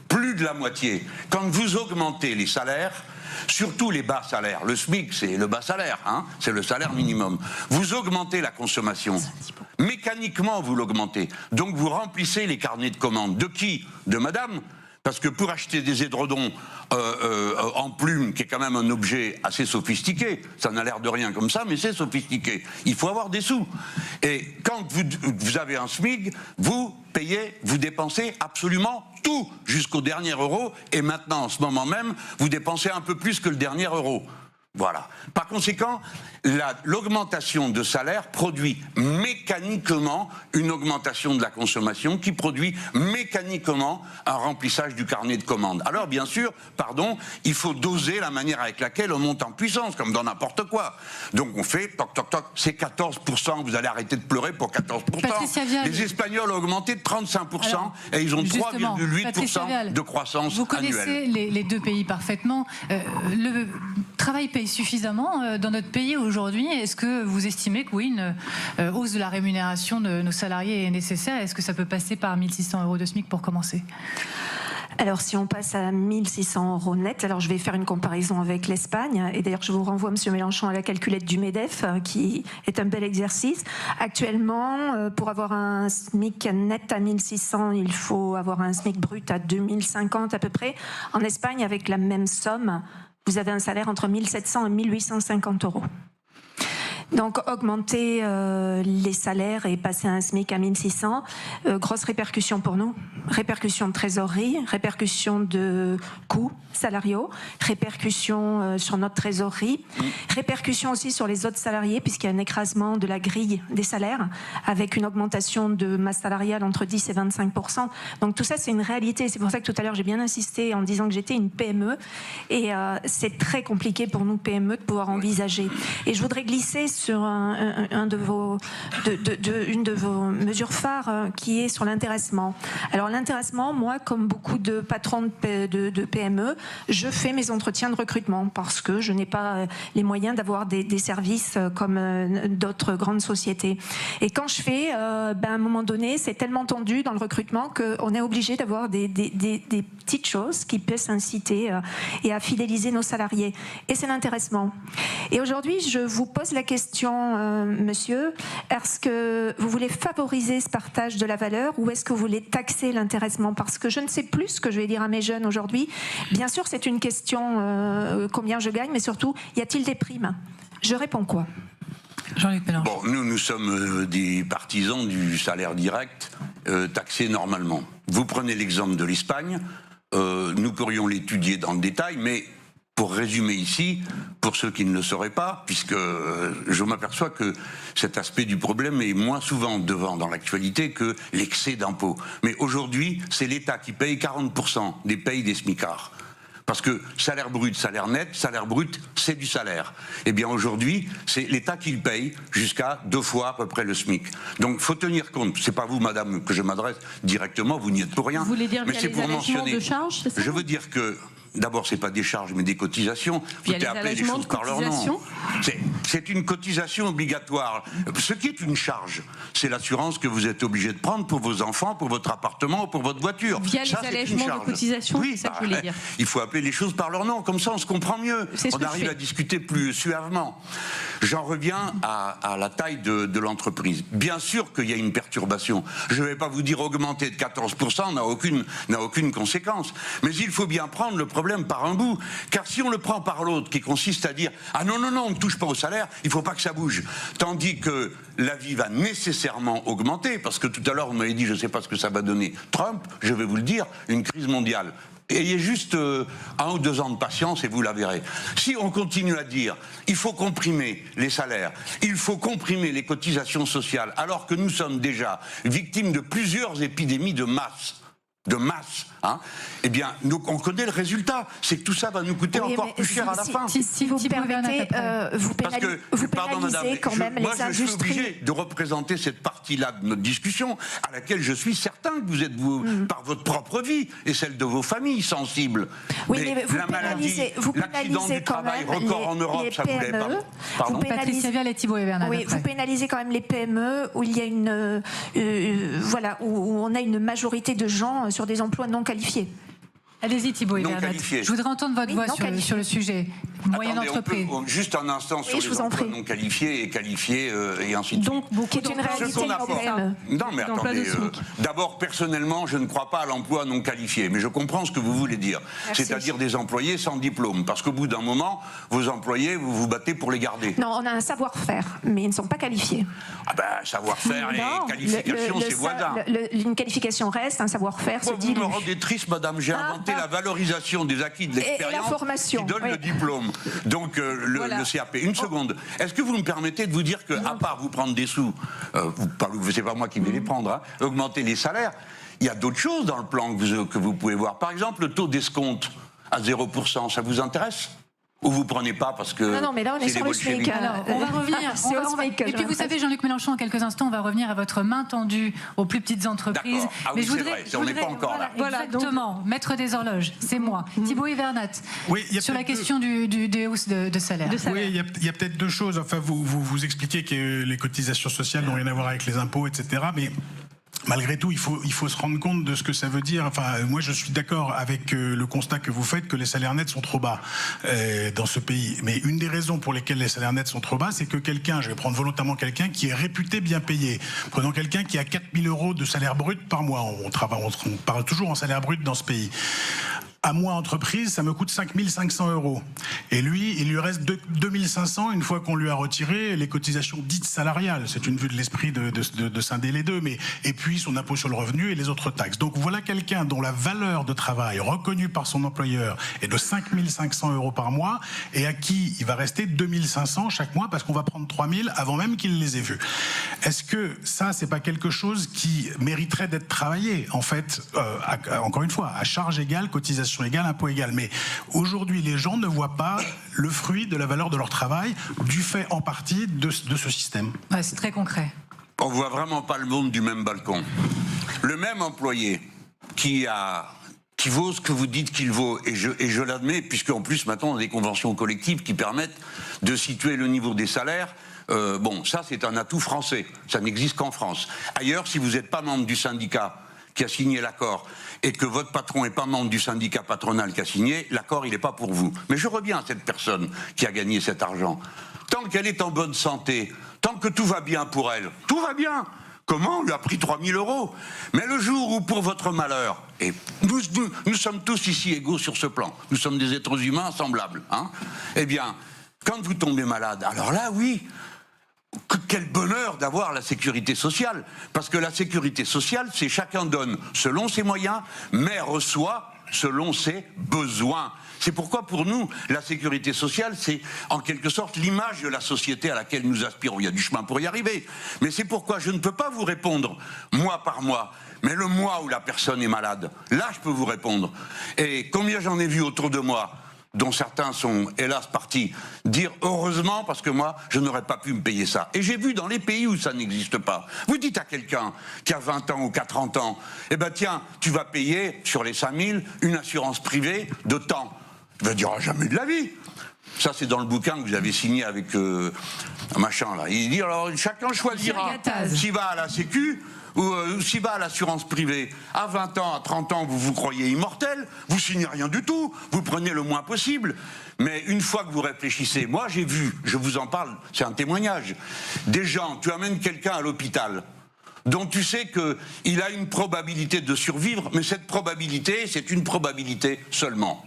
Speaker 2: Plus de la moitié. Quand vous augmentez les salaires, surtout les bas salaires, le SMIC c'est le bas salaire, hein, c'est le salaire minimum, vous augmentez la consommation. Mécaniquement vous l'augmentez. Donc vous remplissez les carnets de commandes. De qui? De madame? Parce que pour acheter des édredons en plume, qui est quand même un objet assez sophistiqué, ça n'a l'air de rien comme ça, mais c'est sophistiqué. Il faut avoir des sous. Et quand vous avez un SMIC, vous payez, vous dépensez absolument tout, jusqu'au dernier euro. Et maintenant, en ce moment même, vous dépensez un peu plus que le dernier euro. Voilà. Par conséquent, l'augmentation de salaire produit mécaniquement une augmentation de la consommation qui produit mécaniquement un remplissage du carnet de commandes. Alors bien sûr, pardon, il faut doser la manière avec laquelle on monte en puissance, comme dans n'importe quoi. Donc on fait, toc toc toc, c'est 14%, vous allez arrêter de pleurer pour 14%. Les Espagnols ont augmenté de 35%. Alors, et ils ont 3,8% de croissance annuelle.
Speaker 1: Vous connaissez les deux pays parfaitement. Le travail paye suffisamment dans notre pays aujourd'hui? Est-ce que vous estimez que oui, une hausse de la rémunération de nos salariés est nécessaire? Est-ce que ça peut passer par 1 600 € de SMIC pour commencer?
Speaker 6: Alors, si on passe à 1 600 € net, alors je vais faire une comparaison avec l'Espagne. Et d'ailleurs, je vous renvoie, M. Mélenchon, à la calculette du MEDEF, qui est un bel exercice. Actuellement, pour avoir un SMIC net à 1 600, il faut avoir un SMIC brut à 2 050 à peu près. En Espagne, avec la même somme, vous avez un salaire entre 1 700 et 1 850 €. Donc augmenter les salaires et passer à un SMIC à 1 600, grosse répercussion pour nous. Répercussion de trésorerie, répercussion de coûts salariaux, répercussion sur notre trésorerie, répercussion aussi sur les autres salariés puisqu'il y a un écrasement de la grille des salaires avec une augmentation de masse salariale entre 10 et 25%. Donc tout ça c'est une réalité. C'est pour ça que tout à l'heure j'ai bien insisté en disant que j'étais une PME et c'est très compliqué pour nous PME de pouvoir envisager. Et je voudrais glisser sur une de vos mesures phares qui est sur l'intéressement. Alors l'intéressement, moi, comme beaucoup de patrons de PME, je fais mes entretiens de recrutement parce que je n'ai pas les moyens d'avoir des services comme d'autres grandes sociétés. Et quand je fais, à un moment donné, c'est tellement tendu dans le recrutement qu'on est obligé d'avoir des petites choses qui peuvent inciter et à fidéliser nos salariés. Et c'est l'intéressement. Et aujourd'hui, je vous pose la question, monsieur, est-ce que vous voulez favoriser ce partage de la valeur ou est-ce que vous voulez taxer l'intéressement? Parce que je ne sais plus ce que je vais dire à mes jeunes aujourd'hui. Bien sûr, c'est une question combien je gagne, mais surtout, y a-t-il des primes? Je réponds quoi?
Speaker 1: Jean-Luc Mélenchon.
Speaker 2: Bon, nous sommes des partisans du salaire direct taxé normalement. Vous prenez l'exemple de l'Espagne, nous pourrions l'étudier dans le détail, mais pour résumer ici, pour ceux qui ne le sauraient pas, puisque je m'aperçois que cet aspect du problème est moins souvent devant dans l'actualité que l'excès d'impôts. Mais aujourd'hui, c'est l'État qui paye 40% des payes des smicards. Parce que salaire brut, salaire net, salaire brut, c'est du salaire. Eh bien aujourd'hui, c'est l'État qui le paye jusqu'à 2 fois à peu près le SMIC. Donc il faut tenir compte, c'est pas vous madame que je m'adresse directement, vous n'y êtes pour rien.
Speaker 3: Vous voulez dire
Speaker 2: mais
Speaker 3: via
Speaker 2: c'est
Speaker 3: les
Speaker 2: pour
Speaker 3: allégements
Speaker 2: mentionner.
Speaker 3: De charges, c'est ça?
Speaker 2: Je veux dire que d'abord, c'est pas des charges, mais des cotisations. Vous devez appeler les choses par leur nom. C'est une cotisation obligatoire. Ce qui est une charge, c'est l'assurance que vous êtes obligé de prendre pour vos enfants, pour votre appartement, pour votre voiture.
Speaker 3: Via les allègements de cotisations,
Speaker 2: oui,
Speaker 3: c'est ça que je voulais dire.
Speaker 2: Il faut appeler les choses par leur nom, comme ça on se comprend mieux. On arrive à discuter plus suavement. J'en reviens à la taille de l'entreprise. Bien sûr qu'il y a une perturbation. Je ne vais pas vous dire augmenter de 14% n'a aucune conséquence. Mais il faut bien prendre le problème par un bout. Car si on le prend par l'autre, qui consiste à dire « Ah non, non, non, on ne touche pas au salaire, il ne faut pas que ça bouge ». Tandis que la vie va nécessairement augmenter, parce que tout à l'heure, vous m'avez dit « Je ne sais pas ce que ça va donner Trump », je vais vous le dire, une crise mondiale. Ayez juste 1 ou 2 ans de patience et vous la verrez. Si on continue à dire il faut comprimer les salaires, il faut comprimer les cotisations sociales, alors que nous sommes déjà victimes de plusieurs épidémies de masse, hein, eh bien, on connaît le résultat. C'est que tout ça va nous coûter encore plus cher à la fin.
Speaker 6: Si vous permettez, vous pénalisez quand même les industries. Je suis obligé de représenter cette partie-là de notre discussion, à laquelle je suis certain que vous êtes, par votre propre vie et celle de vos familles, sensibles.
Speaker 2: Oui, mais vous pénalisez, l'accident du travail record en Europe, ça vous l'avait pas.
Speaker 1: Pardon. Patricia Vial et Thibault et Bernard.
Speaker 6: Oui, vous pénalisez quand même les PME où il y a où on a une majorité de gens sur des emplois non qualifiés.
Speaker 1: Allez-y Thibault et Bernard. Je voudrais entendre votre voix sur le sujet. Moyenne entreprise.
Speaker 2: Juste un instant sur les emplois non qualifiés et qualifiés et ainsi de suite.
Speaker 6: Donc, qui est une réalité européenne.
Speaker 2: Non, mais attendez. D'abord, personnellement, je ne crois pas à l'emploi non qualifié, mais je comprends ce que vous voulez dire. C'est-à-dire des employés sans diplôme. Parce qu'au bout d'un moment, vos employés, vous vous battez pour les garder.
Speaker 6: Non, on a un savoir-faire, mais ils ne sont pas qualifiés.
Speaker 2: Ah ben, savoir-faire et qualification, c'est voisin.
Speaker 6: Une qualification reste, un savoir-faire se dilue.
Speaker 2: Vous me rendez triste, madame. J'ai inventé la valorisation des acquis de l'expérience qui donne le diplôme. Donc le CAP. Une seconde. Est-ce que vous me permettez de vous dire que, à part vous prendre des sous, c'est pas moi qui vais les prendre, hein, augmenter les salaires, il y a d'autres choses dans le plan que vous pouvez voir. Par exemple, le taux d'escompte à 0%, ça vous intéresse ? Ou vous prenez pas parce que
Speaker 6: non, mais là on est sur le SMIC.
Speaker 1: Alors, on va revenir. Et puis vous savez, Jean-Luc Mélenchon, en quelques instants, on va revenir à votre main tendue aux plus petites entreprises.
Speaker 2: Ah oui, mais on n'est pas encore là.
Speaker 1: Voilà, exactement. Maître des horloges, c'est moi. Thibault et Bernat, sur la question des hausses de salaire.
Speaker 5: Oui, il y a peut-être 2 choses. Enfin, vous expliquez que les cotisations sociales n'ont rien à voir avec les impôts, etc. Mais malgré tout, il faut se rendre compte de ce que ça veut dire. Enfin, moi, je suis d'accord avec le constat que vous faites que les salaires nets sont trop bas dans ce pays. Mais une des raisons pour lesquelles les salaires nets sont trop bas, c'est que je vais prendre volontairement quelqu'un qui est réputé bien payé. Prenons quelqu'un qui a 4 000 € de salaire brut par mois. On parle toujours en salaire brut dans ce pays. À moi, entreprise, ça me coûte 5 500 €. Et lui, il lui reste 2 500 une fois qu'on lui a retiré les cotisations dites salariales. C'est une vue de l'esprit de scinder les deux. Mais, et puis son impôt sur le revenu et les autres taxes. Donc voilà quelqu'un dont la valeur de travail reconnue par son employeur est de 5 500 € par mois et à qui il va rester 2 500 chaque mois parce qu'on va prendre 3 000 avant même qu'il les ait vus. Est-ce que ça, c'est pas quelque chose qui mériterait d'être travaillé, en fait, encore une fois, à charge égale, cotisation égale, impôt égal. Mais aujourd'hui, les gens ne voient pas le fruit de la valeur de leur travail, du fait en partie de ce système.
Speaker 1: Ouais, c'est très concret.
Speaker 2: On voit vraiment pas le monde du même balcon. Le même employé qui vaut ce que vous dites qu'il vaut, et je l'admets, puisqu'en plus maintenant on a des conventions collectives qui permettent de situer le niveau des salaires. Ça c'est un atout français, ça n'existe qu'en France. Ailleurs, si vous n'êtes pas membre du syndicat qui a signé l'accord et que votre patron n'est pas membre du syndicat patronal qui a signé, l'accord il n'est pas pour vous. Mais je reviens à cette personne qui a gagné cet argent. Tant qu'elle est en bonne santé, tant que tout va bien pour elle, tout va bien. Comment on lui a pris 3 000 €? Mais le jour où, pour votre malheur, et nous sommes tous ici égaux sur ce plan, nous sommes des êtres humains semblables, hein, eh bien, quand vous tombez malade, alors là, oui, quel bonheur d'avoir la sécurité sociale. Parce que la sécurité sociale, c'est chacun donne selon ses moyens, mais reçoit selon ses besoins. C'est pourquoi pour nous, la sécurité sociale, c'est en quelque sorte l'image de la société à laquelle nous aspirons. Il y a du chemin pour y arriver. Mais c'est pourquoi je ne peux pas vous répondre mois par mois. Mais le mois où la personne est malade, là je peux vous répondre. Et combien j'en ai vu autour de moi, dont certains sont hélas partis, dire heureusement parce que moi je n'aurais pas pu me payer ça. Et j'ai vu dans les pays où ça n'existe pas, vous dites à quelqu'un qui a 20 ans ou 30 ans, eh ben tiens, tu vas payer sur les 5 000 une assurance privée de temps. Il va dire jamais de la vie. Ça, c'est dans le bouquin que vous avez signé avec un machin, là. Il dit, alors, chacun choisira s'il va à la Sécu ou s'il va à l'assurance privée. À 20 ans, à 30 ans, vous vous croyez immortel, vous signez rien du tout, vous prenez le moins possible. Mais une fois que vous réfléchissez, moi j'ai vu, je vous en parle, c'est un témoignage, des gens, tu amènes quelqu'un à l'hôpital, dont tu sais qu'il a une probabilité de survivre, mais cette probabilité, c'est une probabilité seulement.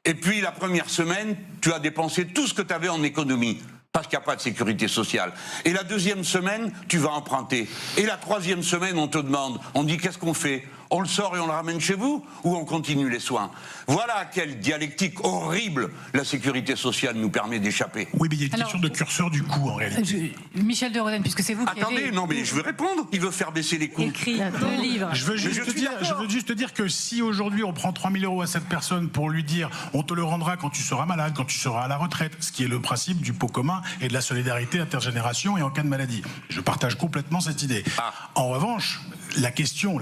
Speaker 2: Et puis la première semaine, tu as dépensé tout ce que tu avais en économie, parce qu'il n'y a pas de sécurité sociale. Et la deuxième semaine, tu vas emprunter. Et la troisième semaine, on te demande, on dit qu'est-ce qu'on fait ? On le sort et on le ramène chez vous ou on continue les soins? Voilà à quelle dialectique horrible la sécurité sociale nous permet d'échapper.
Speaker 5: Oui, mais il y a une question de curseur du coût en réalité.
Speaker 1: Michel de Rosen, puisque c'est vous qui
Speaker 2: Attendez,
Speaker 1: avez
Speaker 2: non mais je veux répondre. Il veut faire baisser les coûts.
Speaker 1: écrit le livre.
Speaker 5: Je veux juste dire que si aujourd'hui on prend 3 000 € à cette personne pour lui dire on te le rendra quand tu seras malade, quand tu seras à la retraite, ce qui est le principe du pot commun et de la solidarité intergénération et en cas de maladie. Je partage complètement cette idée. En revanche, la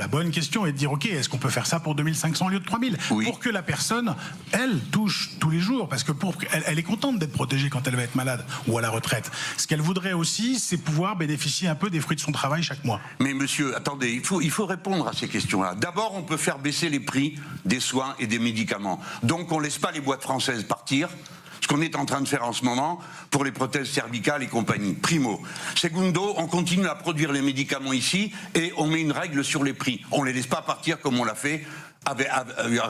Speaker 5: bonne question est de dire ok, est-ce qu'on peut faire ça pour 2500 au lieu de 3000 pour que la personne, elle, touche tous les jours, parce que elle est contente d'être protégée quand elle va être malade ou à la retraite. Ce qu'elle voudrait aussi, c'est pouvoir bénéficier un peu des fruits de son travail chaque mois.
Speaker 2: Mais monsieur, attendez, il faut répondre à ces questions-là. D'abord, on peut faire baisser les prix des soins et des médicaments. Donc on ne laisse pas les boîtes françaises partir, ce qu'on est en train de faire en ce moment pour les prothèses cervicales et compagnie. Primo. Segundo, on continue à produire les médicaments ici et on met une règle sur les prix. On ne les laisse pas partir comme on l'a fait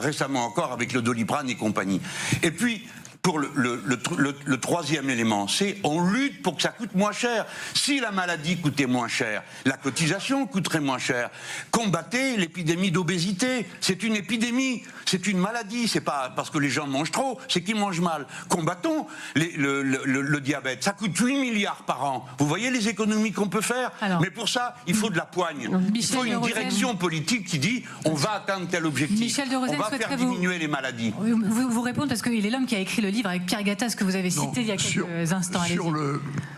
Speaker 2: récemment encore avec le Doliprane et compagnie. Et puis, pour le troisième élément, c'est on lutte pour que ça coûte moins cher. Si la maladie coûtait moins cher, la cotisation coûterait moins cher. Combattez l'épidémie d'obésité. C'est une épidémie, c'est une maladie. C'est pas parce que les gens mangent trop, c'est qu'ils mangent mal. Combattons le diabète. Ça coûte 8 milliards par an. Vous voyez les économies qu'on peut faire. Mais pour ça, il faut de la poigne. Il faut une direction politique qui dit on va atteindre tel objectif.
Speaker 1: Michel de Rosen,
Speaker 2: on va faire diminuer les maladies.
Speaker 1: Vous répondre parce qu'il est l'homme qui a écrit le livre avec Pierre Gattaz que vous avez cité il y a quelques instants.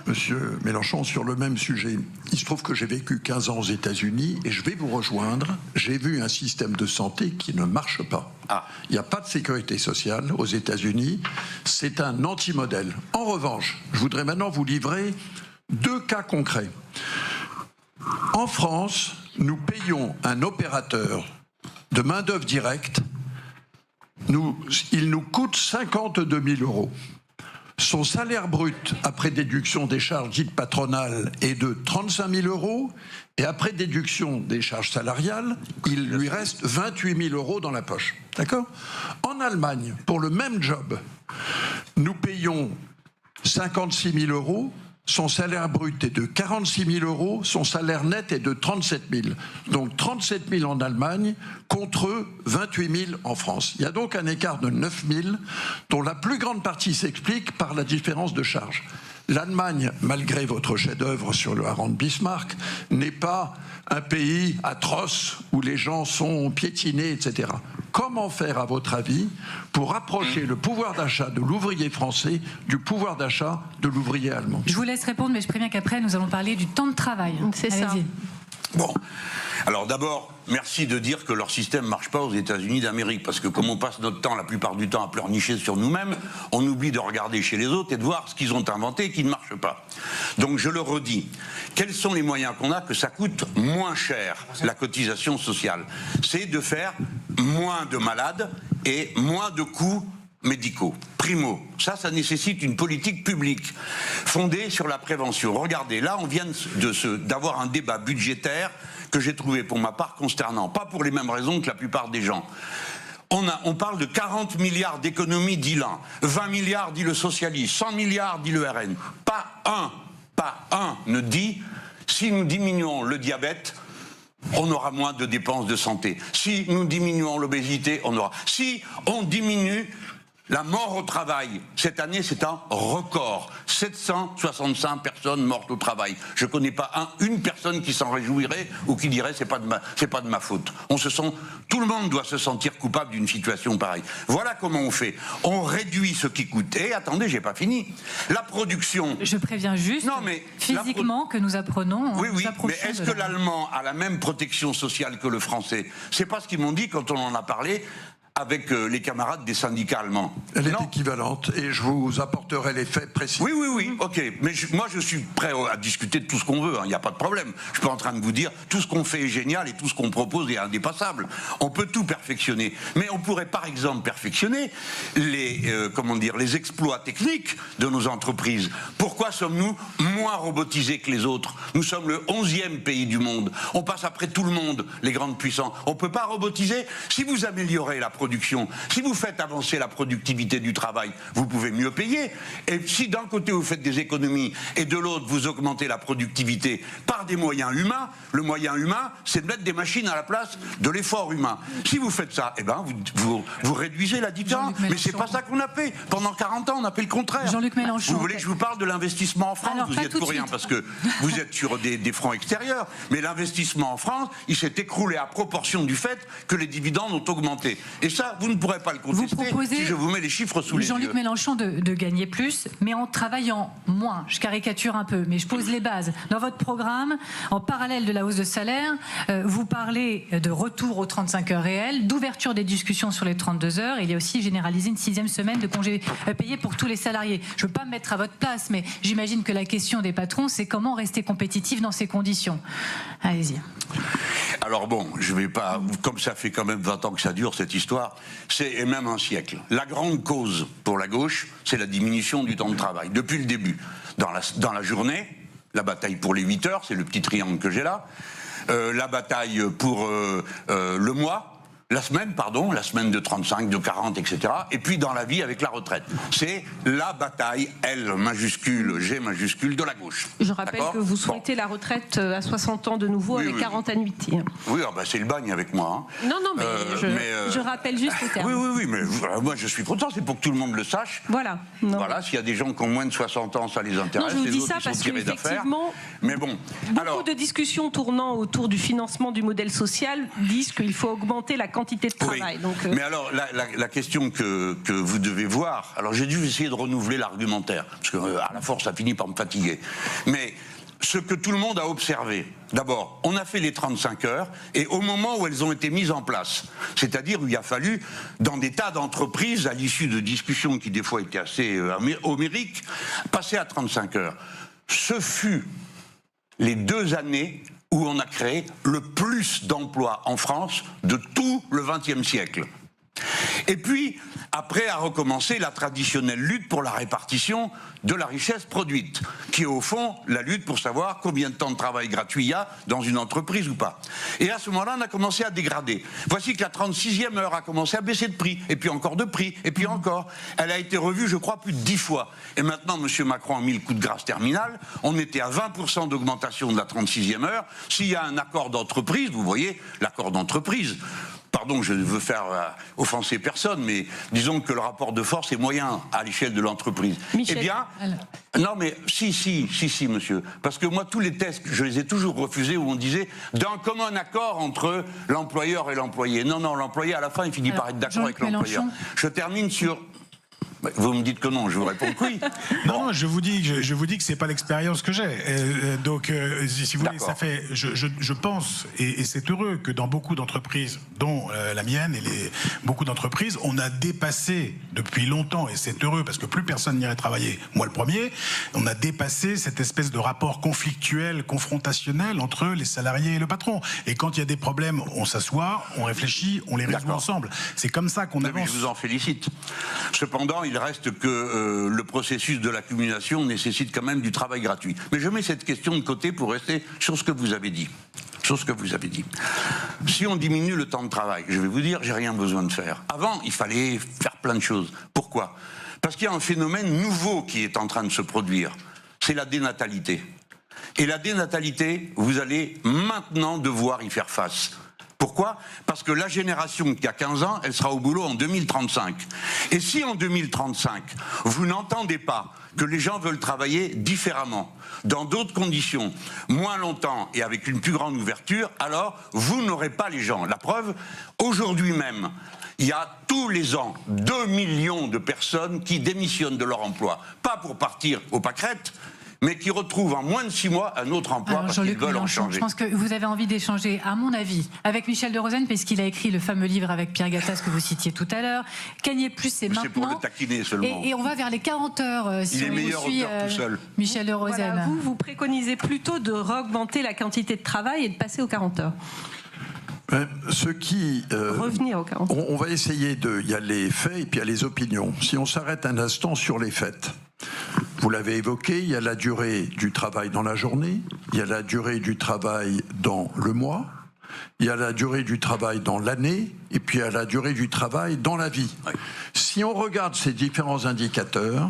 Speaker 4: Monsieur Mélenchon, sur le même sujet, il se trouve que j'ai vécu 15 ans aux États-Unis et je vais vous rejoindre. J'ai vu un système de santé qui ne marche pas. Il n'y a pas de sécurité sociale aux États-Unis. C'est un anti-modèle. En revanche, je voudrais maintenant vous livrer 2 cas concrets. En France, nous payons un opérateur de main-d'œuvre directe. Il nous coûte 52 000 €. Son salaire brut, après déduction des charges dites patronales, est de 35 000 €. Et après déduction des charges salariales, il lui reste 28 000 € dans la poche. D'accord ? En Allemagne, pour le même job, nous payons 56 000 €. Son salaire brut est de 46 000 €, son salaire net est de 37 000. Donc 37 000 en Allemagne contre 28 000 en France. Il y a donc un écart de 9 000 dont la plus grande partie s'explique par la différence de charge. L'Allemagne, malgré votre chef-d'œuvre sur le hareng de Bismarck, n'est pas un pays atroce où les gens sont piétinés, etc. Comment faire, à votre avis, pour rapprocher le pouvoir d'achat de l'ouvrier français du pouvoir d'achat de l'ouvrier allemand?
Speaker 1: Je vous laisse répondre, mais je préviens qu'après, nous allons parler du temps de travail.
Speaker 3: C'est ça.
Speaker 2: Bon, alors d'abord, merci de dire que leur système ne marche pas aux États-Unis d'Amérique, parce que comme on passe notre temps, la plupart du temps, à pleurnicher sur nous-mêmes, on oublie de regarder chez les autres et de voir ce qu'ils ont inventé et qui ne marche pas. Donc je le redis, quels sont les moyens qu'on a que ça coûte moins cher, la cotisation sociale? C'est de faire moins de malades et moins de coûts médicaux. Primo, ça nécessite une politique publique fondée sur la prévention. Regardez, là, on vient d'avoir un débat budgétaire que j'ai trouvé pour ma part consternant. Pas pour les mêmes raisons que la plupart des gens. On parle de 40 milliards d'économies, dit l'un, 20 milliards, dit le socialiste, 100 milliards, dit le RN. Pas un ne dit, si nous diminuons le diabète, on aura moins de dépenses de santé. Si nous diminuons l'obésité, on aura. Si on diminue la mort au travail, cette année, c'est un record. 765 personnes mortes au travail. Je ne connais pas une personne qui s'en réjouirait ou qui dirait c'est pas de ma faute. Tout le monde doit se sentir coupable d'une situation pareille. Voilà comment on fait. On réduit ce qui coûte. Et attendez, j'ai pas fini. La production.
Speaker 1: Je préviens juste, physiquement, que nous apprenons.
Speaker 2: Oui, mais est-ce que l'Allemand a la même protection sociale que le Français? C'est pas ce qu'ils m'ont dit quand on en a parlé avec les camarades des syndicats allemands.
Speaker 4: Elle est
Speaker 2: Non.
Speaker 4: équivalente et je vous apporterai les faits précis.
Speaker 2: Oui, ok. Mais moi, je suis prêt à discuter de tout ce qu'on veut, il n'y a pas de problème. Je suis pas en train de vous dire tout ce qu'on fait est génial et tout ce qu'on propose est indépassable. On peut tout perfectionner. Mais on pourrait, par exemple, perfectionner les exploits techniques de nos entreprises. Pourquoi sommes-nous moins robotisés que les autres? Nous sommes le 11e pays du monde. On passe après tout le monde, les grandes puissances. On ne peut pas robotiser. Si vous améliorez la production, si vous faites avancer la productivité du travail, vous pouvez mieux payer. Et si d'un côté vous faites des économies et de l'autre vous augmentez la productivité par des moyens humains, le moyen humain, c'est de mettre des machines à la place de l'effort humain. Si vous faites ça, eh ben vous réduisez la différence. Mais c'est pas ça qu'on a fait. Pendant 40 ans, on a fait le contraire.
Speaker 1: Jean-Luc Mélenchon.
Speaker 2: Vous voulez que je vous parle de l'investissement en France?
Speaker 1: Alors,
Speaker 2: vous
Speaker 1: pas
Speaker 2: y êtes
Speaker 1: tout de
Speaker 2: pour rien
Speaker 1: suite.
Speaker 2: parce que vous êtes sur des fronts extérieurs. Mais l'investissement en France, il s'est écroulé à proportion du fait que les dividendes ont augmenté. Et ça, vous ne pourrez pas le contester si je vous mets les chiffres sous les yeux.
Speaker 1: Jean-Luc Mélenchon de gagner plus, mais en travaillant moins. Je caricature un peu, mais je pose les bases. Dans votre programme, en parallèle de la hausse de salaire, vous parlez de retour aux 35 heures réelles, d'ouverture des discussions sur les 32 heures. Il y a aussi généralisé une 6e semaine de congés payés pour tous les salariés. Je ne veux pas me mettre à votre place, mais j'imagine que la question des patrons, c'est comment rester compétitif dans ces conditions. Allez-y.
Speaker 2: Alors bon, je vais pas, comme ça fait quand même 20 ans que ça dure cette histoire, et même un siècle. La grande cause pour la gauche, c'est la diminution du temps de travail. Depuis le début, dans la journée, la bataille pour les 8 heures, c'est le petit triangle que j'ai là, la bataille pour le mois, la semaine de 35, de 40, etc. Et puis dans la vie avec la retraite. C'est la bataille, L majuscule, G majuscule, de la gauche.
Speaker 3: Je rappelle que vous souhaitez la retraite à 60 ans de nouveau avec 40 annuités.
Speaker 2: Oui, c'est le bagne avec moi. Hein.
Speaker 3: Non, mais je rappelle juste le terme.
Speaker 2: Oui, mais moi je suis content, c'est pour que tout le monde le sache.
Speaker 3: Voilà.
Speaker 2: Voilà, s'il y a des gens qui ont moins de 60 ans, ça les intéresse.
Speaker 3: Non, je vous dis
Speaker 2: les autres,
Speaker 3: ça
Speaker 2: ils sont
Speaker 3: parce
Speaker 2: tirés d'affaire.
Speaker 3: qu'effectivement,
Speaker 2: Mais bon,
Speaker 3: beaucoup de discussions tournant autour du financement du modèle social disent qu'il faut augmenter la quantité de travail.
Speaker 2: Oui.
Speaker 3: Donc,
Speaker 2: Mais alors, la question que vous devez voir, alors j'ai dû essayer de renouveler l'argumentaire, parce qu'à la force, ça finit par me fatiguer. Mais ce que tout le monde a observé, d'abord, on a fait les 35 heures, et au moment où elles ont été mises en place, c'est-à-dire où il a fallu, dans des tas d'entreprises, à l'issue de discussions qui des fois étaient assez homériques, passer à 35 heures. Ce fut les 2 années où on a créé le plus d'emplois en France de tout le XXe siècle. Et puis, après a recommencé la traditionnelle lutte pour la répartition de la richesse produite, qui est au fond la lutte pour savoir combien de temps de travail gratuit il y a dans une entreprise ou pas. Et à ce moment-là, on a commencé à dégrader. Voici que la 36e heure a commencé à baisser de prix, et puis encore de prix, et puis encore. Elle a été revue, je crois, plus de 10 fois. Et maintenant, M. Macron a mis le coup de grâce terminal. On était à 20% d'augmentation de la 36e heure. S'il y a un accord d'entreprise, vous voyez, l'accord d'entreprise, pardon, je ne veux faire offenser personne, mais disons que le rapport de force est moyen à l'échelle de l'entreprise.
Speaker 3: Michel.
Speaker 2: Eh bien, non mais si, monsieur, parce que moi tous les tests, je les ai toujours refusés où on disait d'un commun accord entre l'employeur et l'employé. Non, l'employé à la fin il finit par être d'accord avec l'employeur. Je termine sur... Vous me dites que non, je vous réponds que oui.
Speaker 5: Non, je vous dis que c'est pas l'expérience que j'ai. Donc, si vous voulez, ça fait, je pense, et c'est heureux que dans beaucoup d'entreprises, dont la mienne et beaucoup d'entreprises, on a dépassé depuis longtemps, et c'est heureux parce que plus personne n'irait travailler, moi le premier, on a dépassé cette espèce de rapport conflictuel, confrontationnel entre les salariés et le patron. Et quand il y a des problèmes, on s'assoit, on réfléchit, on les résout ensemble. C'est comme ça qu'on avance.
Speaker 2: Je vous en félicite. Cependant, il reste que le processus de l'accumulation nécessite quand même du travail gratuit. Mais je mets cette question de côté pour rester sur ce que vous avez dit. Si on diminue le temps de travail, je vais vous dire, j'ai rien besoin de faire. Avant, il fallait faire plein de choses. Pourquoi ? Parce qu'il y a un phénomène nouveau qui est en train de se produire. C'est la dénatalité. Et la dénatalité, vous allez maintenant devoir y faire face. Pourquoi ? Parce que la génération qui a 15 ans, elle sera au boulot en 2035. Et si en 2035, vous n'entendez pas que les gens veulent travailler différemment, dans d'autres conditions, moins longtemps et avec une plus grande ouverture, alors vous n'aurez pas les gens. La preuve, aujourd'hui même, il y a tous les ans 2 millions de personnes qui démissionnent de leur emploi. Pas pour partir aux pâquerettes, mais qui retrouvent en moins de 6 mois un autre emploi parce qu'ils
Speaker 1: Jean-Luc
Speaker 2: veulent en
Speaker 1: Mélenchon,
Speaker 2: changer.
Speaker 1: je pense que vous avez envie d'échanger, à mon avis, avec Michel de Rosen, puisqu'il a écrit le fameux livre avec Pierre Gattaz que vous citiez tout à l'heure. Gagner plus, c'est maintenant.
Speaker 2: C'est pour le taquiner seulement.
Speaker 1: Et on va vers les 40 heures, si
Speaker 2: Il est
Speaker 1: on
Speaker 2: meilleur
Speaker 1: suit
Speaker 2: auteur tout seul.
Speaker 1: Michel de Rosen.
Speaker 3: Voilà, vous préconisez plutôt de augmenter la quantité de travail et de passer aux 40 heures. Revenir aux 40 heures.
Speaker 4: On va essayer de... Il y a les faits et puis il y a les opinions. Si on s'arrête un instant sur les faits, vous l'avez évoqué, il y a la durée du travail dans la journée, il y a la durée du travail dans le mois, il y a la durée du travail dans l'année, et puis il y a la durée du travail dans la vie.
Speaker 2: Oui.
Speaker 4: Si on regarde ces différents indicateurs,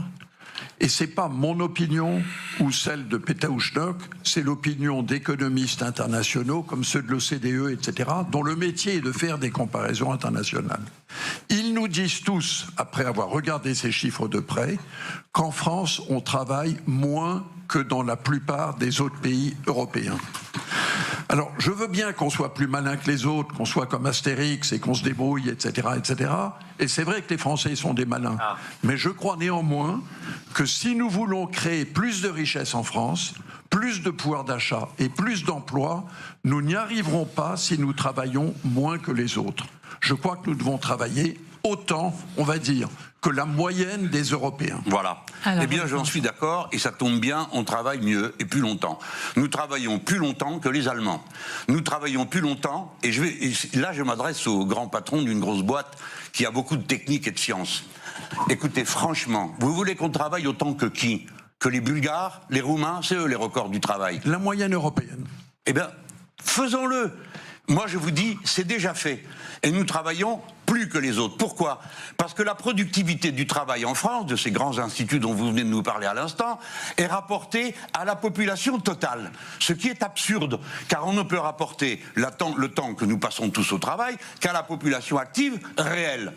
Speaker 4: et c'est pas mon opinion ou celle de Pétaouchnok, c'est l'opinion d'économistes internationaux comme ceux de l'OCDE, etc., dont le métier est de faire des comparaisons internationales. Ils nous disent tous, après avoir regardé ces chiffres de près, qu'en France, on travaille moins que dans la plupart des autres pays européens. Alors, je veux bien qu'on soit plus malin que les autres, qu'on soit comme Astérix et qu'on se débrouille, etc., etc. Et c'est vrai que les Français sont des malins. Mais je crois néanmoins que si nous voulons créer plus de richesses en France, plus de pouvoir d'achat et plus d'emplois, nous n'y arriverons pas si nous travaillons moins que les autres. Je crois que nous devons travailler autant, on va dire, que la moyenne des Européens.
Speaker 2: Voilà.
Speaker 1: Alors,
Speaker 2: eh bien, j'en suis d'accord, et ça tombe bien, on travaille mieux et plus longtemps. Nous travaillons plus longtemps que les Allemands. Nous travaillons plus longtemps, et là, je m'adresse au grand patron d'une grosse boîte qui a beaucoup de technique et de science. Écoutez, franchement, vous voulez qu'on travaille autant que qui? Que les Bulgares, les Roumains, c'est eux les records du travail.
Speaker 4: La moyenne européenne.
Speaker 2: Eh bien, faisons-le. Moi, je vous dis, c'est déjà fait. Et nous travaillons plus que les autres. Pourquoi? Parce que la productivité du travail en France, de ces grands instituts dont vous venez de nous parler à l'instant, est rapportée à la population totale. Ce qui est absurde, car on ne peut rapporter le temps que nous passons tous au travail qu'à la population active réelle.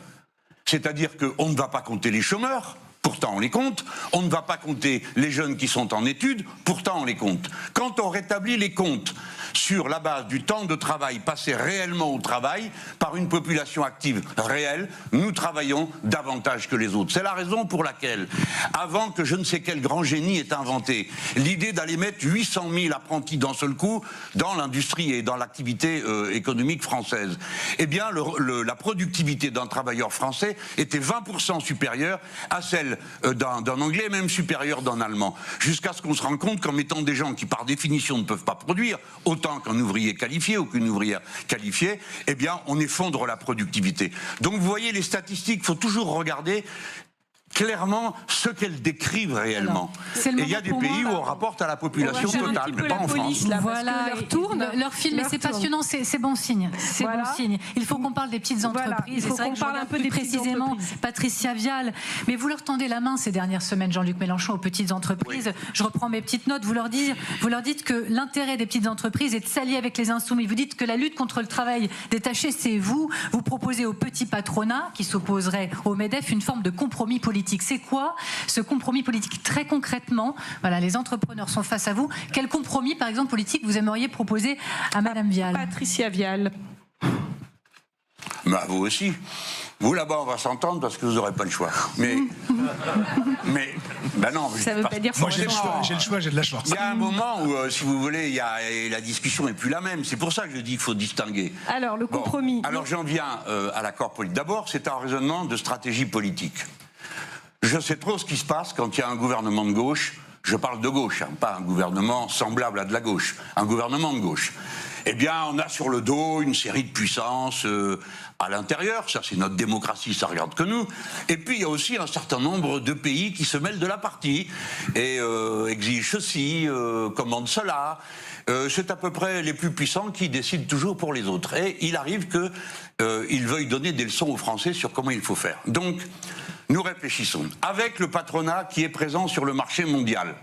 Speaker 2: C'est-à-dire qu'on ne va pas compter les chômeurs, pourtant on les compte. On ne va pas compter les jeunes qui sont en études, pourtant on les compte. Quand on rétablit les comptes sur la base du temps de travail passé réellement au travail par une population active réelle, nous travaillons davantage que les autres. C'est la raison pour laquelle, avant que je ne sais quel grand génie ait inventé l'idée d'aller mettre 800 000 apprentis d'un seul coup dans l'industrie et dans l'activité économique française, eh bien la productivité d'un travailleur français était 20% supérieure à celle d'un Anglais, même supérieure d'un Allemand. Jusqu'à ce qu'on se rende compte qu'en mettant des gens qui par définition ne peuvent pas produire autant qu'un ouvrier qualifié ou qu'une ouvrière qualifiée, eh bien on effondre la productivité. Donc vous voyez les statistiques, il faut toujours regarder clairement ce qu'elles décrivent réellement. Et il y a des pays où on rapporte à la population totale, mais pas en France.
Speaker 1: Voilà, leur film, c'est passionnant, c'est bon signe. C'est bon signe. Il faut qu'on parle des petites entreprises.
Speaker 3: Il faut qu'on parle un peu des
Speaker 1: précisément Patricia Vial. Mais vous leur tendez la main ces dernières semaines, Jean-Luc Mélenchon, aux petites entreprises. Oui. Je reprends mes petites notes. Vous leur dites que l'intérêt des petites entreprises est de s'allier avec les insoumis. Vous dites que la lutte contre le travail détaché, c'est vous. Vous proposez au petit patronat, qui s'opposerait au MEDEF, une forme de compromis politique. C'est quoi ce compromis politique très concrètement? Voilà, les entrepreneurs sont face à vous. Quel compromis, par exemple, politique vous aimeriez proposer à Madame Vial?
Speaker 3: Patricia Vial.
Speaker 2: Bah, vous aussi. Vous, là-bas, on va s'entendre parce que vous n'aurez pas le choix. Mais ben non.
Speaker 3: Ça veut pas dire
Speaker 5: moi, j'ai le choix, j'ai de la chance.
Speaker 2: Il y a un moment où, si vous voulez, la discussion n'est plus la même. C'est pour ça que je dis qu'il faut distinguer.
Speaker 3: Alors, le compromis.
Speaker 2: Bon, alors, j'en viens à l'accord politique. D'abord, c'est un raisonnement de stratégie politique. Je sais trop ce qui se passe quand il y a un gouvernement de gauche. Je parle de gauche, hein, pas un gouvernement semblable à de la gauche. Un gouvernement de gauche. Eh bien, on a sur le dos une série de puissances à l'intérieur. Ça, c'est notre démocratie, ça regarde que nous. Et puis, il y a aussi un certain nombre de pays qui se mêlent de la partie et exigent ceci, commandent cela. C'est à peu près les plus puissants qui décident toujours pour les autres. Et il arrive qu'ils veuillent donner des leçons aux Français sur comment il faut faire. Donc, nous réfléchissons. Avec le patronat qui est présent sur le marché mondial,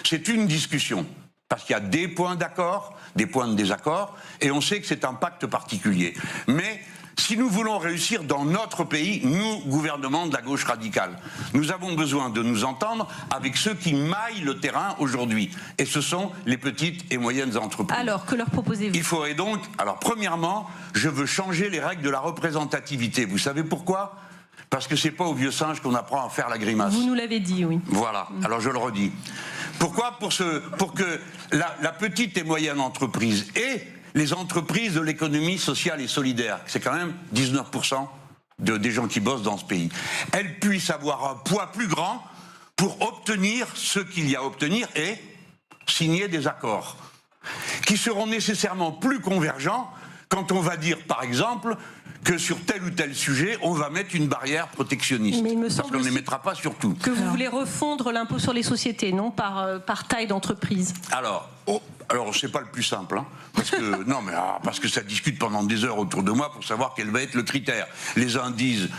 Speaker 2: c'est une discussion. Parce qu'il y a des points d'accord, des points de désaccord, et on sait que c'est un pacte particulier. Mais si nous voulons réussir dans notre pays, nous, gouvernement de la gauche radicale, nous avons besoin de nous entendre avec ceux qui maillent le terrain aujourd'hui. Et ce sont les petites et moyennes entreprises.
Speaker 3: Alors, que leur proposez-vous?
Speaker 2: Il faudrait donc... Alors, premièrement, je veux changer les règles de la représentativité. Vous savez pourquoi ? Parce que c'est pas au vieux singe qu'on apprend à faire la grimace.
Speaker 3: Vous nous l'avez dit, oui.
Speaker 2: Voilà, alors je le redis. Pourquoi ? Pour que la petite et moyenne entreprise et les entreprises de l'économie sociale et solidaire, c'est quand même 19% des gens qui bossent dans ce pays, elles puissent avoir un poids plus grand pour obtenir ce qu'il y a à obtenir et signer des accords qui seront nécessairement plus convergents quand on va dire, par exemple, que sur tel ou tel sujet, on va mettre une barrière protectionniste.
Speaker 3: Mais il me
Speaker 2: parce
Speaker 3: semble
Speaker 2: qu'on ne les mettra pas sur tout.
Speaker 3: Que vous voulez refondre l'impôt sur les sociétés, non par taille d'entreprise.
Speaker 2: Alors c'est pas le plus simple, hein, parce que parce que ça discute pendant des heures autour de moi pour savoir quel va être le critère. Les uns disent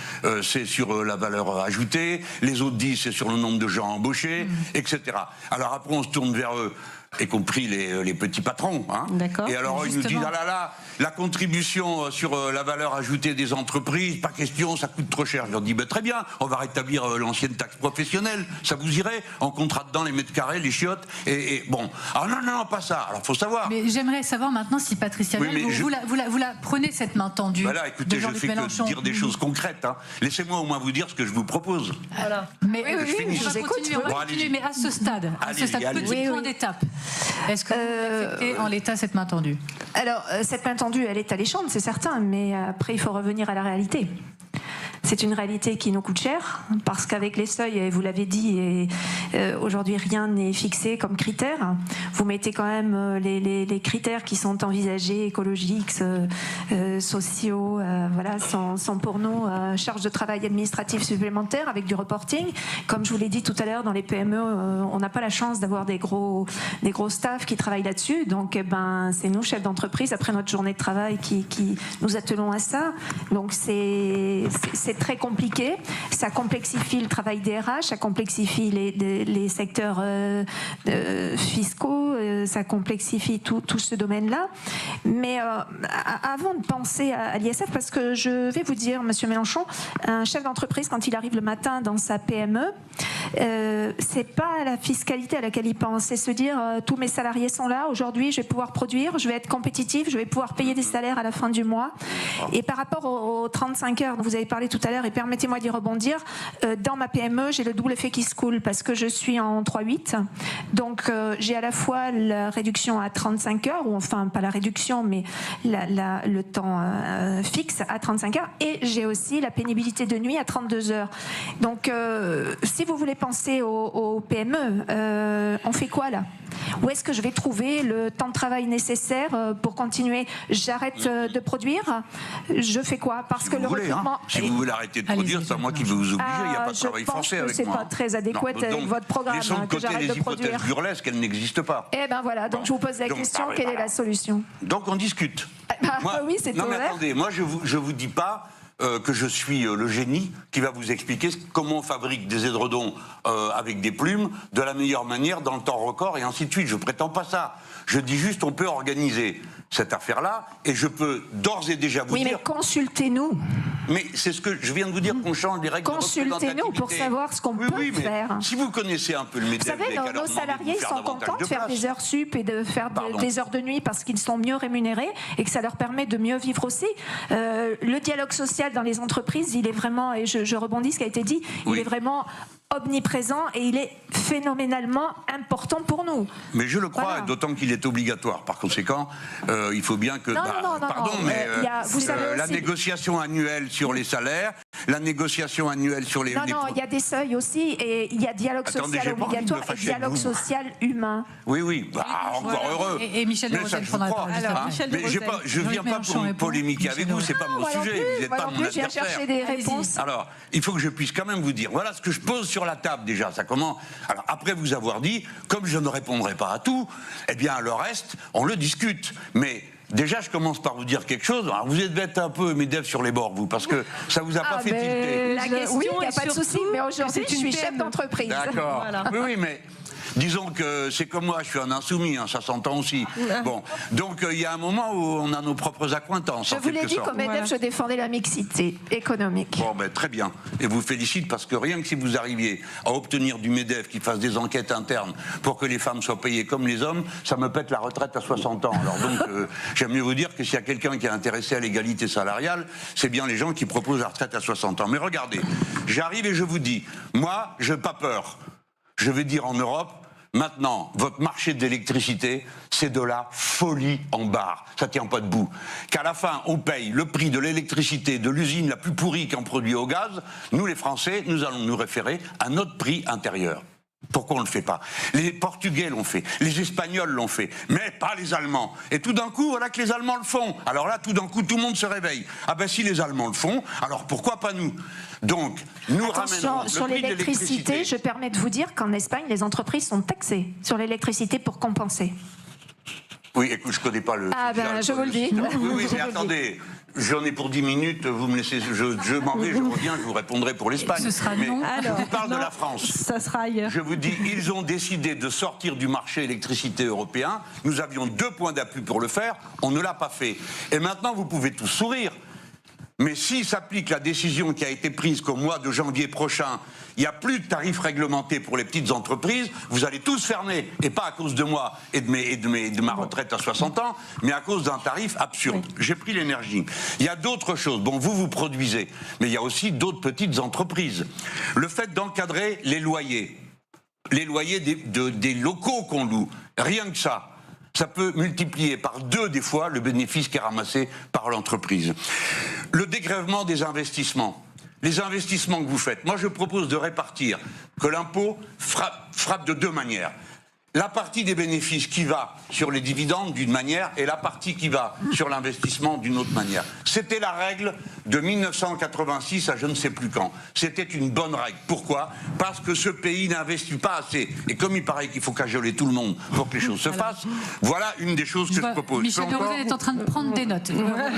Speaker 2: c'est sur la valeur ajoutée, les autres disent c'est sur le nombre de gens embauchés, etc. Alors après on se tourne vers eux, y compris les petits patrons. Hein.
Speaker 3: D'accord.
Speaker 2: Et alors ils nous disent ah là là, la contribution sur la valeur ajoutée des entreprises, pas question, ça coûte trop cher. Je leur dis très bien, on va rétablir l'ancienne taxe professionnelle, ça vous irait, on comptera dedans les mètres carrés, les chiottes, et bon. Ah non, pas ça. Alors faut savoir.
Speaker 1: Mais j'aimerais savoir maintenant si Patricia Bell, vous la prenez cette main tendue.
Speaker 2: Voilà, écoutez, je ne fais que dire des choses concrètes. Hein. Laissez-moi au moins vous dire ce que je vous propose.
Speaker 3: Voilà.
Speaker 1: Mais
Speaker 6: je vous écoute.
Speaker 1: On va continuer, mais à ce stade, petit point d'étape. Est-ce que vous acceptez en l'état cette main tendue ?
Speaker 6: Alors, cette main tendue, elle est alléchante, c'est certain, mais après, il faut revenir à la réalité. C'est une réalité qui nous coûte cher, parce qu'avec les seuils, et vous l'avez dit, aujourd'hui rien n'est fixé comme critère. Vous mettez quand même les critères qui sont envisagés, écologiques, sociaux, voilà, sont pour nous charge de travail administratif supplémentaire avec du reporting. Comme je vous l'ai dit tout à l'heure, dans les PME, on n'a pas la chance d'avoir des gros staffs qui travaillent là-dessus. Donc, c'est nous, chefs d'entreprise, après notre journée de travail, qui nous attelons à ça. Donc, c'est très compliqué, ça complexifie le travail des RH, ça complexifie les secteurs fiscaux, ça complexifie tout ce domaine-là. Mais avant de penser à l'ISF, parce que je vais vous dire, Monsieur Mélenchon, un chef d'entreprise, quand il arrive le matin dans sa PME, c'est pas la fiscalité à laquelle il pense, c'est se dire tous mes salariés sont là, aujourd'hui je vais pouvoir produire, je vais être compétitif, je vais pouvoir payer des salaires à la fin du mois. Et par rapport aux 35 heures dont vous avez parlé tout à l'heure, et permettez-moi d'y rebondir, dans ma PME, j'ai le double effet qui se coule parce que je suis en 3-8. Donc, j'ai à la fois la réduction à 35 heures, ou enfin, pas la réduction, mais le temps fixe à 35 heures, et j'ai aussi la pénibilité de nuit à 32 heures. Donc, si vous voulez penser aux PME, on fait quoi là ? Où est-ce que je vais trouver le temps de travail nécessaire pour continuer ? J'arrête de produire ? Je fais quoi ? Parce que le recrutement...
Speaker 2: Si vous voulez arrêter de produire, c'est pas moi qui vais vous obliger, il n'y a pas de travail forcé avec moi.
Speaker 6: Je pense que c'est pas très adéquat avec votre programme,
Speaker 2: laissons de côté les hypothèses burlesques, elles n'existent pas.
Speaker 6: Eh ben voilà, donc je vous pose la question, quelle est la solution ?
Speaker 2: Donc on discute.
Speaker 6: Oui, c'est
Speaker 2: non mais
Speaker 6: ouvert.
Speaker 2: attendez, moi je vous dis pas que je suis le génie qui va vous expliquer comment on fabrique des édredons avec des plumes de la meilleure manière, dans le temps record, et ainsi de suite. Je prétends pas ça. Je dis juste on peut organiser cette affaire-là, et je peux d'ores et déjà vous dire...
Speaker 6: Oui, mais consultez-nous.
Speaker 2: Mais c'est ce que je viens de vous dire, qu'on change les règles de représentativité.
Speaker 6: Consultez-nous pour savoir ce qu'on peut faire.
Speaker 2: Si vous connaissez un peu le MEDEF...
Speaker 6: Vous savez, nos salariés sont contents de faire des heures sup et de faire des heures de nuit parce qu'ils sont mieux rémunérés et que ça leur permet de mieux vivre aussi. Le dialogue social dans les entreprises, il est vraiment, et je rebondis ce qui a été dit, il est vraiment omniprésent et il est phénoménalement important pour nous.
Speaker 2: Mais je le crois, voilà. D'autant qu'il est obligatoire. Par conséquent, il faut bien que... la négociation annuelle sur les salaires, la négociation annuelle sur les...
Speaker 6: Non, il y a des seuils aussi, et il y a dialogue social obligatoire et dialogue social humain.
Speaker 2: Oui, encore heureux.
Speaker 1: Et Michel de Rosen prendra la parole.
Speaker 2: Mais je ne viens pas pour polémiquer avec vous, c'est pas mon sujet, vous n'êtes pas mon adversaire.
Speaker 6: Je viens chercher des réponses.
Speaker 2: Alors, il faut que je puisse quand même vous dire, voilà ce que je pose sur la table déjà, ça commence. Alors, après vous avoir dit, comme je ne répondrai pas à tout, eh bien, le reste, on le discute. Mais... déjà, je commence par vous dire quelque chose. Alors, vous êtes bête un peu MEDEF sur les bords, vous, parce que ça vous a pas fait tilter.
Speaker 6: La question, oui, il n'y a pas de souci, mais aujourd'hui, je suis chef d'entreprise.
Speaker 2: D'accord. Voilà. Oui, mais disons que c'est comme moi, je suis un insoumis, ça s'entend aussi. Bon, donc il y a un moment où on a nos propres accointances.
Speaker 6: Je vous l'ai dit qu'au MEDEF, je défendais la mixité économique.
Speaker 2: Bon, très bien. Et vous félicite parce que rien que si vous arriviez à obtenir du MEDEF qui fasse des enquêtes internes pour que les femmes soient payées comme les hommes, ça me pète la retraite à 60 ans. Alors donc, j'aime mieux vous dire que s'il y a quelqu'un qui est intéressé à l'égalité salariale, c'est bien les gens qui proposent la retraite à 60 ans. Mais regardez, j'arrive et je vous dis, moi, je n'ai pas peur. Je vais dire en Europe, Maintenant, votre marché de l'électricité, c'est de la folie en barre. Ça tient pas debout. Qu'à la fin, on paye le prix de l'électricité de l'usine la plus pourrie qui en produit au gaz. Nous, les Français, nous allons nous référer à notre prix intérieur. Pourquoi on ne le fait pas? Les Portugais l'ont fait, les Espagnols l'ont fait, mais pas les Allemands. Et tout d'un coup, voilà que les Allemands le font. Alors là, tout d'un coup, tout le monde se réveille. Ah ben si les Allemands le font, alors pourquoi pas nous? Donc, nous ramenons
Speaker 6: sur
Speaker 2: le prix de
Speaker 6: l'électricité, je permets de vous dire qu'en Espagne, les entreprises sont taxées sur l'électricité pour compenser.
Speaker 2: Oui, écoute, je connais pas le...
Speaker 6: Ah ben, je vous le dis.
Speaker 2: Oui, mais attendez, j'en ai pour 10 minutes, vous me laissez... Je m'en vais, je reviens, je vous répondrai pour l'Espagne.
Speaker 1: Ce sera
Speaker 2: mais
Speaker 1: non.
Speaker 2: je vous parle de la France.
Speaker 3: Ça sera ailleurs.
Speaker 2: Je vous dis, ils ont décidé de sortir du marché électricité européen. Nous avions 2 points d'appui pour le faire, on ne l'a pas fait. Et maintenant, vous pouvez tous sourire. Mais s'il s'applique la décision qui a été prise qu'au mois de janvier prochain, il n'y a plus de tarifs réglementés pour les petites entreprises, vous allez tous fermer. Et pas à cause de moi et de ma retraite à 60 ans, mais à cause d'un tarif absurde. Oui. J'ai pris l'énergie. Il y a d'autres choses. Bon, vous produisez, mais il y a aussi d'autres petites entreprises. Le fait d'encadrer les loyers des locaux qu'on loue, rien que ça. Ça peut multiplier par 2 des fois le bénéfice qui est ramassé par l'entreprise. Le dégrèvement des investissements. Les investissements que vous faites. Moi, je propose de répartir, que l'impôt frappe de 2 manières. La partie des bénéfices qui va sur les dividendes d'une manière et la partie qui va sur l'investissement d'une autre manière. C'était la règle de 1986 à je ne sais plus quand. C'était une bonne règle. Pourquoi? Parce que ce pays n'investit pas assez. Et comme il paraît qu'il faut cajoler tout le monde pour que les choses se fassent, voilà une des choses que je propose.
Speaker 1: Michel de Rosen est en train de prendre des notes.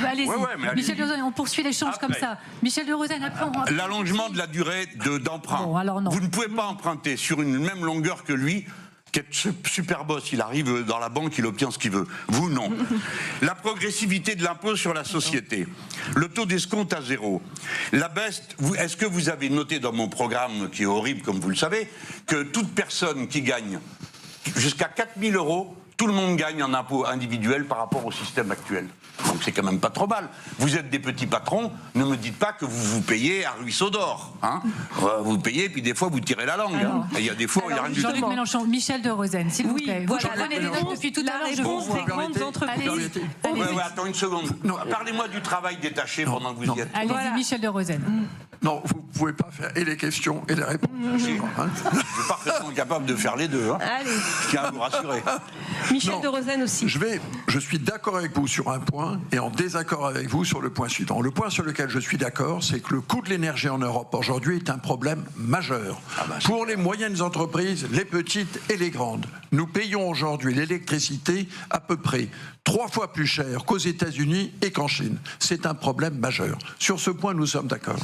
Speaker 1: Allez-y. Michel de Rosen, on poursuit l'échange comme ça. Michel de Rosen, après
Speaker 2: l'allongement de la durée d'emprunt.
Speaker 1: Bon, alors non.
Speaker 2: Vous ne pouvez pas emprunter sur une même longueur que lui, qui est super boss, il arrive dans la banque, il obtient ce qu'il veut. Vous, non. La progressivité de l'impôt sur la société. Le taux d'escompte à 0. La baisse, est-ce que vous avez noté dans mon programme, qui est horrible comme vous le savez, que toute personne qui gagne jusqu'à 4 000 €, tout le monde gagne en impôt individuel par rapport au système actuel. Donc c'est quand même pas trop mal. Vous êtes des petits patrons, ne me dites pas que vous vous payez à ruisseau d'or. Hein, vous payez, puis des fois vous tirez la langue. Hein. Et il y a des fois où il n'y a rien du tout.
Speaker 1: Jean-Luc Mélenchon, Michel de Rosen, s'il vous plaît. Vous prenez des notes depuis tout à l'heure, je vous vois.
Speaker 3: des grandes entreprises.
Speaker 2: Attends une seconde. Parlez-moi du travail détaché pendant que vous y êtes.
Speaker 1: Allez-y, Michel de Rosen.
Speaker 4: Non, vous ne pouvez pas faire et les questions et les réponses.
Speaker 2: Je suis parfaitement capable de faire les deux. Hein.
Speaker 3: Allez.
Speaker 2: Je tiens à vous rassurer.
Speaker 3: Michel de Rosen aussi.
Speaker 4: Je suis d'accord avec vous sur un point et en désaccord avec vous sur le point suivant. Le point sur lequel je suis d'accord, c'est que le coût de l'énergie en Europe aujourd'hui est un problème majeur. Pour les moyennes entreprises, les petites et les grandes. Nous payons aujourd'hui l'électricité à peu près 3 fois plus cher qu'aux États-Unis et qu'en Chine. C'est un problème majeur. Sur ce point, nous sommes d'accord.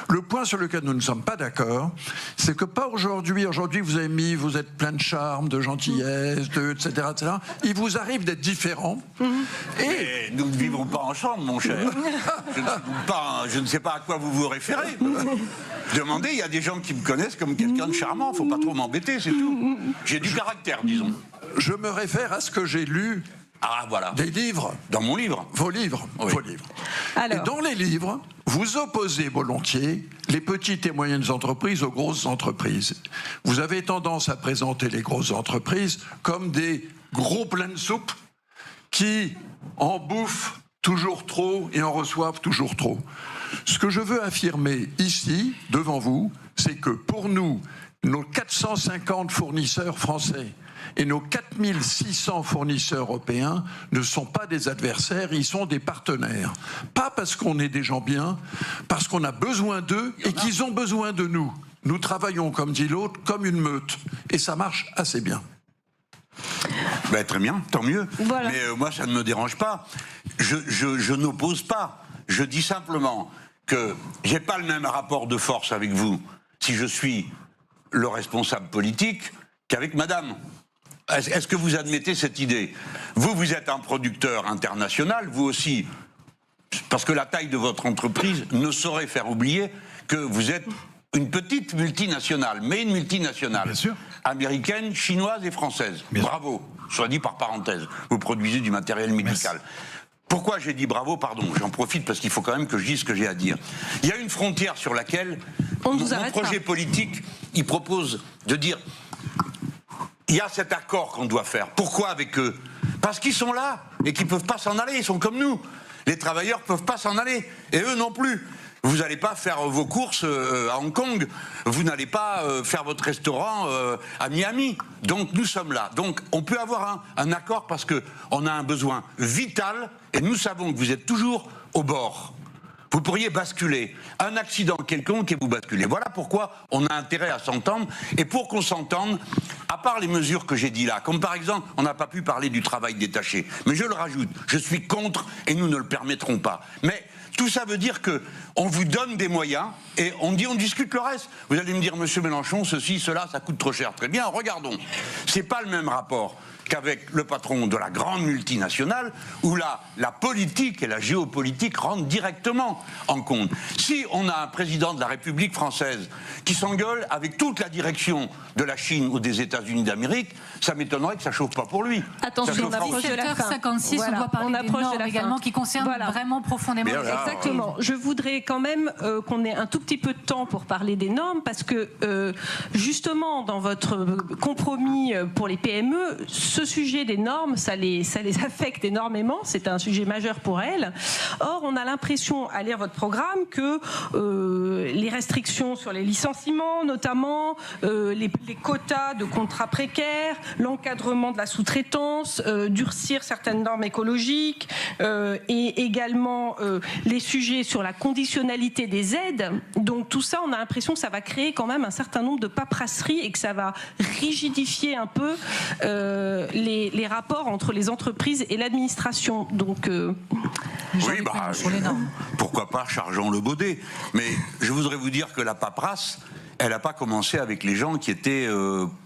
Speaker 4: Le point sur lequel nous ne sommes pas d'accord, c'est que pas aujourd'hui. Aujourd'hui, vous êtes plein de charme, de gentillesse, etc., etc. Il vous arrive d'être différent.
Speaker 2: Et nous ne vivons pas ensemble, mon cher. Je ne sais pas à quoi vous vous référez. Demandez, il y a des gens qui me connaissent comme quelqu'un de charmant. Faut pas trop m'embêter, c'est tout. J'ai du caractère, disons.
Speaker 4: Je me réfère à ce que j'ai lu.
Speaker 2: Ah, voilà.
Speaker 4: Des livres.
Speaker 2: Dans mon livre.
Speaker 4: Vos livres.
Speaker 2: Oui.
Speaker 4: Vos livres.
Speaker 3: Alors.
Speaker 4: Et dans les livres, vous opposez volontiers les petites et moyennes entreprises aux grosses entreprises. Vous avez tendance à présenter les grosses entreprises comme des gros plats de soupe qui en bouffent toujours trop et en reçoivent toujours trop. Ce que je veux affirmer ici, devant vous, c'est que pour nous, nos 450 fournisseurs français et nos 4600 fournisseurs européens ne sont pas des adversaires, ils sont des partenaires. Pas parce qu'on est des gens bien, parce qu'on a besoin d'eux et qu'ils ont besoin de nous. Nous travaillons, comme dit l'autre, comme une meute. Et ça marche assez bien.
Speaker 2: Ben, très bien, tant mieux.
Speaker 3: Voilà.
Speaker 2: Mais moi, ça ne me dérange pas. Je n'oppose pas. Je dis simplement que j'ai pas le même rapport de force avec vous si je suis le responsable politique qu'avec madame. Est-ce que vous admettez cette idée? Vous êtes un producteur international, vous aussi, parce que la taille de votre entreprise ne saurait faire oublier que vous êtes une petite multinationale, mais une multinationale.
Speaker 5: Bien sûr.
Speaker 2: Américaine, chinoise et française.
Speaker 5: Bien
Speaker 2: bravo, soit dit par parenthèse. Vous produisez du matériel médical.
Speaker 5: Merci.
Speaker 2: Pourquoi j'ai dit bravo? Pardon, j'en profite parce qu'il faut quand même que je dise ce que j'ai à dire. Il y a une frontière sur laquelle mon projet politique, il propose de dire... il y a cet accord qu'on doit faire. Pourquoi avec eux? Parce qu'ils sont là et qu'ils ne peuvent pas s'en aller, ils sont comme nous. Les travailleurs ne peuvent pas s'en aller, et eux non plus. Vous n'allez pas faire vos courses à Hong Kong, vous n'allez pas faire votre restaurant à Miami. Donc nous sommes là. Donc on peut avoir un accord parce qu'on a un besoin vital, et nous savons que vous êtes toujours au bord. Vous pourriez basculer, un accident quelconque et vous basculez. Voilà pourquoi on a intérêt à s'entendre. Et pour qu'on s'entende, à part les mesures que j'ai dit là, comme par exemple, on n'a pas pu parler du travail détaché, mais je le rajoute, je suis contre et nous ne le permettrons pas. Mais tout ça veut dire qu'on vous donne des moyens et on discute le reste. Vous allez me dire, monsieur Mélenchon, ceci, cela, ça coûte trop cher. Très bien, regardons. C'est pas le même rapport qu'avec le patron de la grande multinationale, où là, la politique et la géopolitique rentrent directement en compte. Si on a un président de la République française qui s'engueule avec toute la direction de la Chine ou des États-Unis d'Amérique, ça m'étonnerait que ça chauffe pas pour lui.
Speaker 3: Attention, on approche de la fin.
Speaker 1: 7h56,
Speaker 3: Voilà,
Speaker 1: on doit parler des normes également qui concernent vraiment profondément les
Speaker 2: voilà.
Speaker 3: Exactement. Je voudrais quand même qu'on ait un tout petit peu de temps pour parler des normes, parce que justement, dans votre compromis pour les PME, ce sujet des normes, ça les affecte énormément. C'est un sujet majeur pour elles. Or, on a l'impression, à lire votre programme, que les restrictions sur les licenciements, notamment les quotas de contrats précaires, l'encadrement de la sous-traitance, durcir certaines normes écologiques, et également les sujets sur la conditionnalité des aides. Donc tout ça, on a l'impression que ça va créer quand même un certain nombre de paperasseries et que ça va rigidifier un peu les rapports entre les entreprises et l'administration. Donc
Speaker 2: oui, pourquoi pas, chargeons le baudet. Mais je voudrais vous dire que la paperasse, elle n'a pas commencé avec les gens qui étaient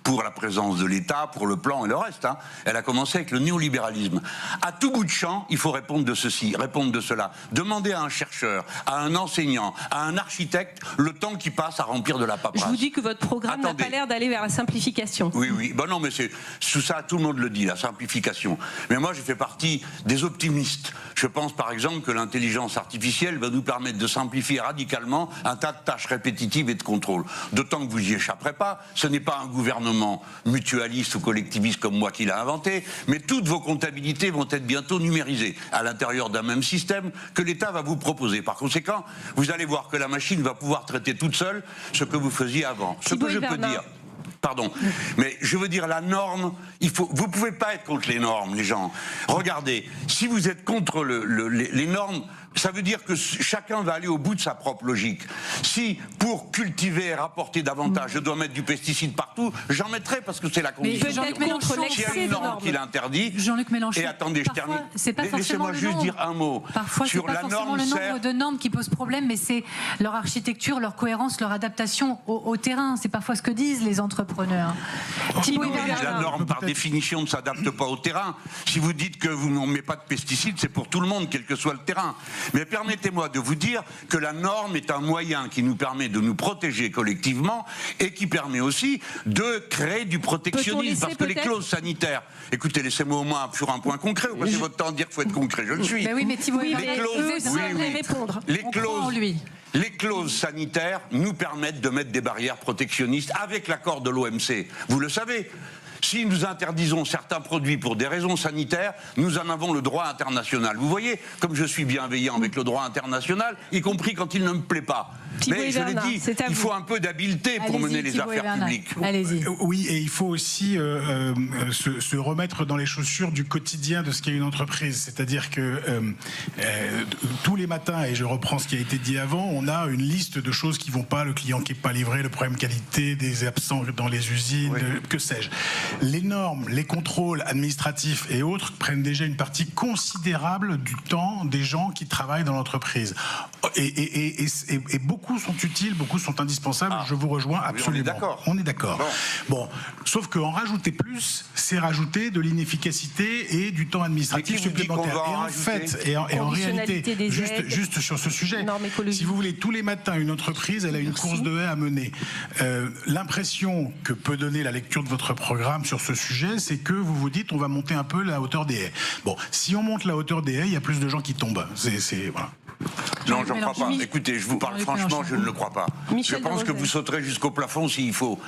Speaker 2: pour la présence de l'État, pour le plan et le reste. Hein. Elle a commencé avec le néolibéralisme. À tout bout de champ, il faut répondre de ceci, répondre de cela. Demandez à un chercheur, à un enseignant, à un architecte, le temps qui passe à remplir de la paperasse.
Speaker 3: je vous dis que votre programme n'a pas l'air d'aller vers la simplification.
Speaker 2: Oui, oui. Ben non, mais c'est tout ça, tout le monde le dit, la simplification. Mais moi, je fais partie des optimistes. Je pense, par exemple, que l'intelligence artificielle va nous permettre de simplifier radicalement un tas de tâches répétitives et de contrôle. D'autant que vous n'y échapperez pas. Ce n'est pas un gouvernement mutualiste ou collectiviste comme moi qui l'a inventé, mais toutes vos comptabilités vont être bientôt numérisées à l'intérieur d'un même système que l'État va vous proposer. Par conséquent, vous allez voir que la machine va pouvoir traiter toute seule ce que vous faisiez avant. Ce que je peux dire... Pardon, mais je veux dire, la norme, vous pouvez pas être contre les normes, les gens. Regardez, si vous êtes contre les normes, ça veut dire que chacun va aller au bout de sa propre logique. Si, pour cultiver et rapporter davantage, je dois mettre du pesticide partout, j'en mettrai parce que c'est la condition.
Speaker 1: Jean-Luc Mélenchon,
Speaker 2: s'il y a une norme qui l'interdit,
Speaker 1: Jean-Luc Mélenchon,
Speaker 2: et attendez, je termine. Laissez-moi juste dire un mot.
Speaker 1: Parfois,
Speaker 2: sur
Speaker 1: c'est pas
Speaker 2: la
Speaker 1: forcément
Speaker 2: norme,
Speaker 1: le nombre de normes qui pose problème, mais c'est leur architecture, leur cohérence, leur adaptation au terrain. C'est parfois ce que disent les entrepreneurs.
Speaker 2: La norme, par définition, ne s'adapte pas au terrain. Si vous dites que vous n'en mettez pas de pesticides, c'est pour tout le monde, quel que soit le terrain. Mais permettez-moi de vous dire que la norme est un moyen qui nous permet de nous protéger collectivement et qui permet aussi de créer du protectionnisme. Parce que les clauses sanitaires... Écoutez, laissez-moi au moins sur un point concret. Vous passez votre temps à dire qu'il faut être concret. Je le suis.
Speaker 1: Mais oui, mais Thibault,
Speaker 2: les clauses sanitaires nous permettent de mettre des barrières protectionnistes avec l'accord de l'OMC. Vous le savez. Si nous interdisons certains produits pour des raisons sanitaires, nous en avons le droit international. Vous voyez, comme je suis bienveillant avec le droit international, y compris quand il ne me plaît pas. Mais je l'ai dit, il faut un peu d'habileté pour mener les affaires publiques.
Speaker 1: Allez-y.
Speaker 5: Oui, et il faut aussi se remettre dans les chaussures du quotidien de ce qu'est une entreprise. C'est-à-dire que tous les matins, et je reprends ce qui a été dit avant, on a une liste de choses qui ne vont pas, le client qui n'est pas livré, le problème qualité, des absents dans les usines, que sais-je. Les normes, les contrôles administratifs et autres prennent déjà une partie considérable du temps des gens qui travaillent dans l'entreprise. Et beaucoup sont utiles, beaucoup sont indispensables. Je vous rejoins absolument. On est d'accord. Bon, sauf qu'en rajouter plus, c'est rajouter de l'inefficacité et du temps administratif supplémentaire. Et en réalité, juste sur ce sujet, si vous voulez, tous les matins, une entreprise, elle a une course de haies à mener. L'impression que peut donner la lecture de votre programme sur ce sujet, c'est que vous vous dites on va monter un peu la hauteur des haies. Bon, si on monte la hauteur des haies, il y a plus de gens qui tombent. Voilà.
Speaker 2: Non, j'en crois pas. Écoutez, je vous parle franchement, je ne le crois pas.
Speaker 3: Michel
Speaker 2: Je pense que vous sauterez jusqu'au plafond s'il faut.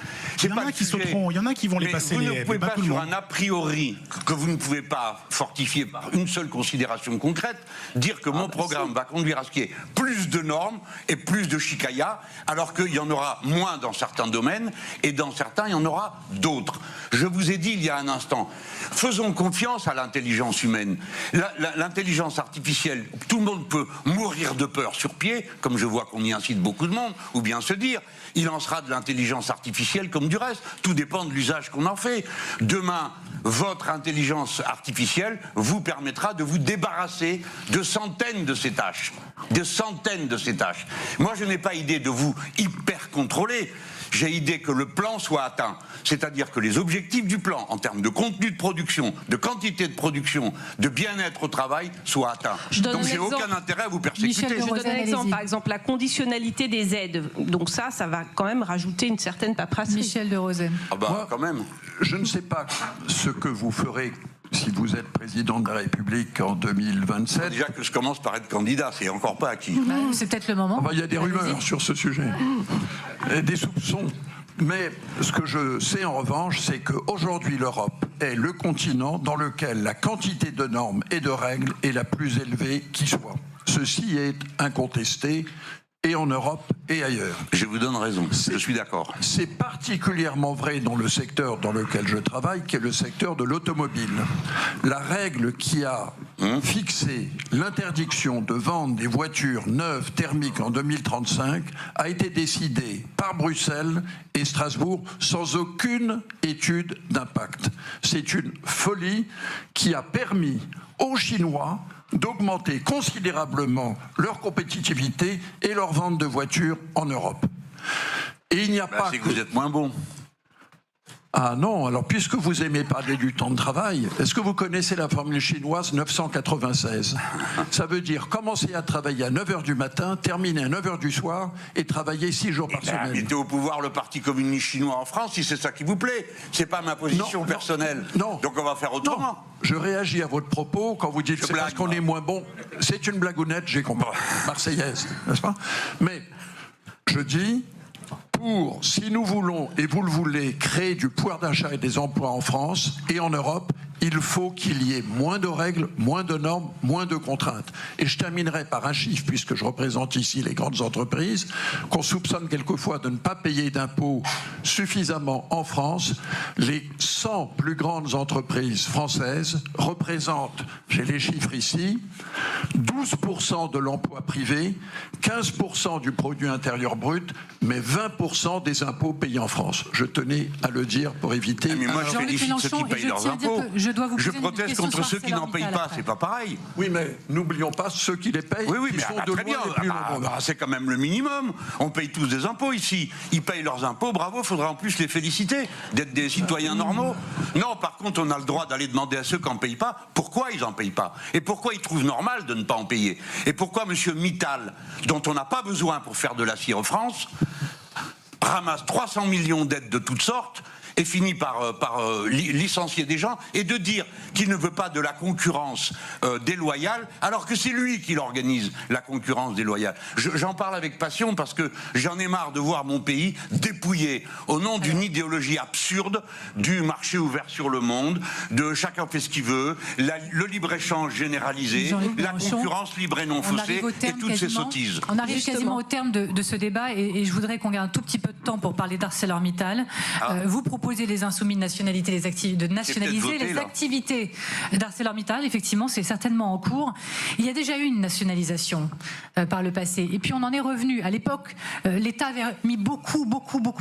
Speaker 5: Il y en a qui sauteront, il y en a qui vont les passer.
Speaker 2: Vous ne pouvez
Speaker 5: pas
Speaker 2: pas,
Speaker 5: tout le
Speaker 2: sur
Speaker 5: monde.
Speaker 2: un a priori que vous ne pouvez pas fortifier par une seule considération concrète, dire que mon programme va conduire à ce qu'il y ait plus de normes et plus de chicaya, alors qu'il y en aura moins dans certains domaines et dans certains, il y en aura d'autres. Je vous ai dit il y a un instant, faisons confiance à l'intelligence humaine. L'intelligence artificielle, tout le monde peut mourir de peur sur pied, comme je vois qu'on y incite beaucoup de monde, ou bien se dire, il en sera de l'intelligence artificielle comme du reste. Tout dépend de l'usage qu'on en fait. Demain, votre intelligence artificielle vous permettra de vous débarrasser de centaines de ces tâches. De centaines de ces tâches. Moi, je n'ai pas idée de vous hyper contrôler. J'ai idée que le plan soit atteint. C'est-à-dire que les objectifs du plan, en termes de contenu de production, de quantité de production, de bien-être au travail, soient atteints. Donc j'ai aucun intérêt à vous persécuter.
Speaker 3: Je donne un exemple. Par exemple, la conditionnalité des aides. Donc ça va quand même rajouter une certaine paperasserie.
Speaker 1: Michel de Rosen.
Speaker 2: Ah bah,
Speaker 4: Moi,
Speaker 2: quand même.
Speaker 4: Je ne sais pas ce que vous ferez si vous êtes président de la République en 2027.
Speaker 2: Déjà que je commence par être candidat, c'est encore pas acquis.
Speaker 1: C'est peut-être le moment.
Speaker 4: Il y a des rumeurs sur ce sujet, et des soupçons. Mais ce que je sais en revanche, c'est qu'aujourd'hui l'Europe est le continent dans lequel la quantité de normes et de règles est la plus élevée qui soit. Ceci est incontesté, et en Europe et ailleurs.
Speaker 2: Je vous donne raison, je suis d'accord.
Speaker 4: C'est particulièrement vrai dans le secteur dans lequel je travaille, qui est le secteur de l'automobile. La règle qui a fixé l'interdiction de vendre des voitures neuves thermiques en 2035 a été décidée par Bruxelles et Strasbourg sans aucune étude d'impact. C'est une folie qui a permis aux Chinois d'augmenter considérablement leur compétitivité et leur vente de voitures en Europe. Et il n'y a pas
Speaker 2: c'est que vous êtes moins bon.
Speaker 4: Ah non, alors puisque vous aimez parler du temps de travail, est-ce que vous connaissez la formule chinoise 996 ? Ça veut dire commencer à travailler à 9h du matin, terminer à 9h du soir et travailler 6 jours par semaine.
Speaker 2: Mettez au pouvoir le Parti communiste chinois en France si c'est ça qui vous plaît. C'est pas ma position personnelle.
Speaker 4: Non.
Speaker 2: Donc on va faire autrement.
Speaker 4: Non. Je réagis à votre propos quand vous dites c'est parce qu'on est moins bon. C'est une blagounette, j'ai compris. Marseillaise, n'est-ce pas ? Mais je dis, si nous voulons, et vous le voulez, créer du pouvoir d'achat et des emplois en France et en Europe, il faut qu'il y ait moins de règles, moins de normes, moins de contraintes. Et je terminerai par un chiffre, puisque je représente ici les grandes entreprises, qu'on soupçonne quelquefois de ne pas payer d'impôts suffisamment en France. Les 100 plus grandes entreprises françaises représentent, j'ai les chiffres ici, 12% de l'emploi privé, 15% du produit intérieur brut, mais 20% des impôts payés en France. Je tenais à le dire pour éviter...
Speaker 2: Mais moi, je félicite ceux qui payent leurs impôts.
Speaker 1: Je
Speaker 2: proteste contre ceux qui n'en payent pas, c'est pas pareil.
Speaker 4: Oui, mais n'oublions pas ceux qui les payent, qui sont de loin les plus nombreux.
Speaker 2: C'est quand même le minimum. On paye tous des impôts ici. Ils payent leurs impôts, bravo, il faudrait en plus les féliciter d'être des citoyens normaux. Non, par contre, on a le droit d'aller demander à ceux qui n'en payent pas pourquoi ils n'en payent pas. Et pourquoi ils trouvent normal de ne pas en payer. Et pourquoi M. Mittal, dont on n'a pas besoin pour faire de l'acier en France, ramasse 300 millions d'aides de toutes sortes et finit par licencier des gens et de dire qu'il ne veut pas de la concurrence déloyale, alors que c'est lui qui l'organise, la concurrence déloyale. J'en parle avec passion parce que j'en ai marre de voir mon pays dépouillé au nom d'une idéologie absurde du marché ouvert sur le monde, de chacun fait ce qu'il veut, le libre-échange généralisé, la concurrence libre et non faussée et toutes ces sottises.
Speaker 1: On arrive quasiment au terme de ce débat et je voudrais qu'on garde un tout petit peu de temps pour parler d'ArcelorMittal. Vous proposez les insoumis de nationaliser les activités d'ArcelorMittal. Effectivement, c'est certainement en cours. Il y a déjà eu une nationalisation par le passé. Et puis on en est revenu. À l'époque, l'État avait mis beaucoup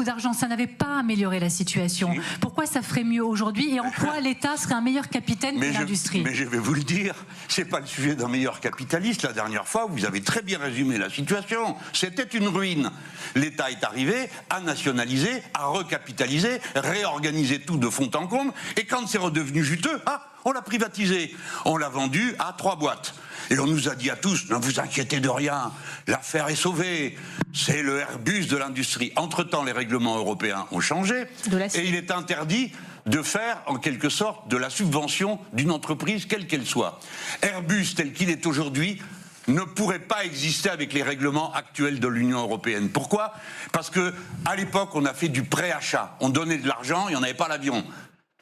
Speaker 1: d'argent. Ça n'avait pas amélioré la situation. Pourquoi ça ferait mieux aujourd'hui et en quoi l'État serait un meilleur capitaine que l'industrie ?
Speaker 2: Mais je vais vous le dire, c'est pas le sujet d'un meilleur capitaliste. La dernière fois, vous avez très bien résumé la situation. C'était une ruine. L'État est arrivé à nationaliser, à recapitaliser, réorganiser tout de fond en comble, et quand c'est redevenu juteux, on l'a privatisé. On l'a vendu à 3 boîtes. Et on nous a dit à tous, ne vous inquiétez de rien, l'affaire est sauvée. C'est le Airbus de l'industrie. Entre-temps, les règlements européens ont changé, et il est interdit de faire, en quelque sorte, de la subvention d'une entreprise, quelle qu'elle soit. Airbus, tel qu'il est aujourd'hui, ne pourrait pas exister avec les règlements actuels de l'Union européenne. Pourquoi? Parce que à l'époque, on a fait du préachat. On donnait de l'argent et on n'avait pas l'avion.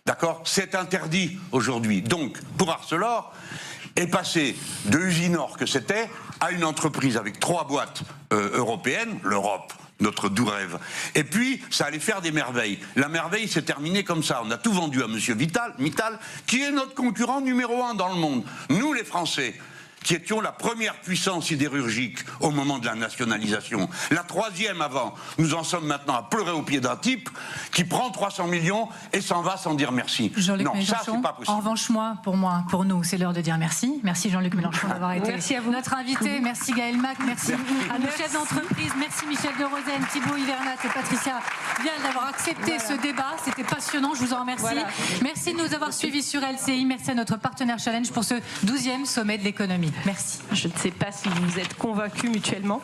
Speaker 2: D'accord? C'est interdit aujourd'hui. Donc, pour Arcelor, est passé de Usinor que c'était à une entreprise avec 3 boîtes européennes, l'Europe, notre doux rêve. Et puis, ça allait faire des merveilles. La merveille s'est terminée comme ça. On a tout vendu à monsieur Mittal, qui est notre concurrent numéro 1 dans le monde. Nous, les Français, qui étions la première puissance sidérurgique au moment de la nationalisation, la 3e avant. Nous en sommes maintenant à pleurer au pied d'un type qui prend 300 millions et s'en va sans dire merci.
Speaker 1: Jean-Luc
Speaker 2: non,
Speaker 1: Mélenchon,
Speaker 2: ça, c'est pas possible.
Speaker 1: En revanche, pour nous, c'est l'heure de dire merci. Merci Jean-Luc Mélenchon d'avoir été notre invité. Merci Gaël Mac, merci à nos chefs d'entreprise, merci Michel de Rosen, Thibaut Hivernat et Patricia Vial d'avoir accepté ce débat. C'était passionnant, je vous en remercie. Voilà. Merci de nous avoir suivis sur LCI. Merci à notre partenaire Challenge pour ce 12e sommet de l'économie. Merci.
Speaker 3: Je ne sais pas si vous êtes convaincus mutuellement.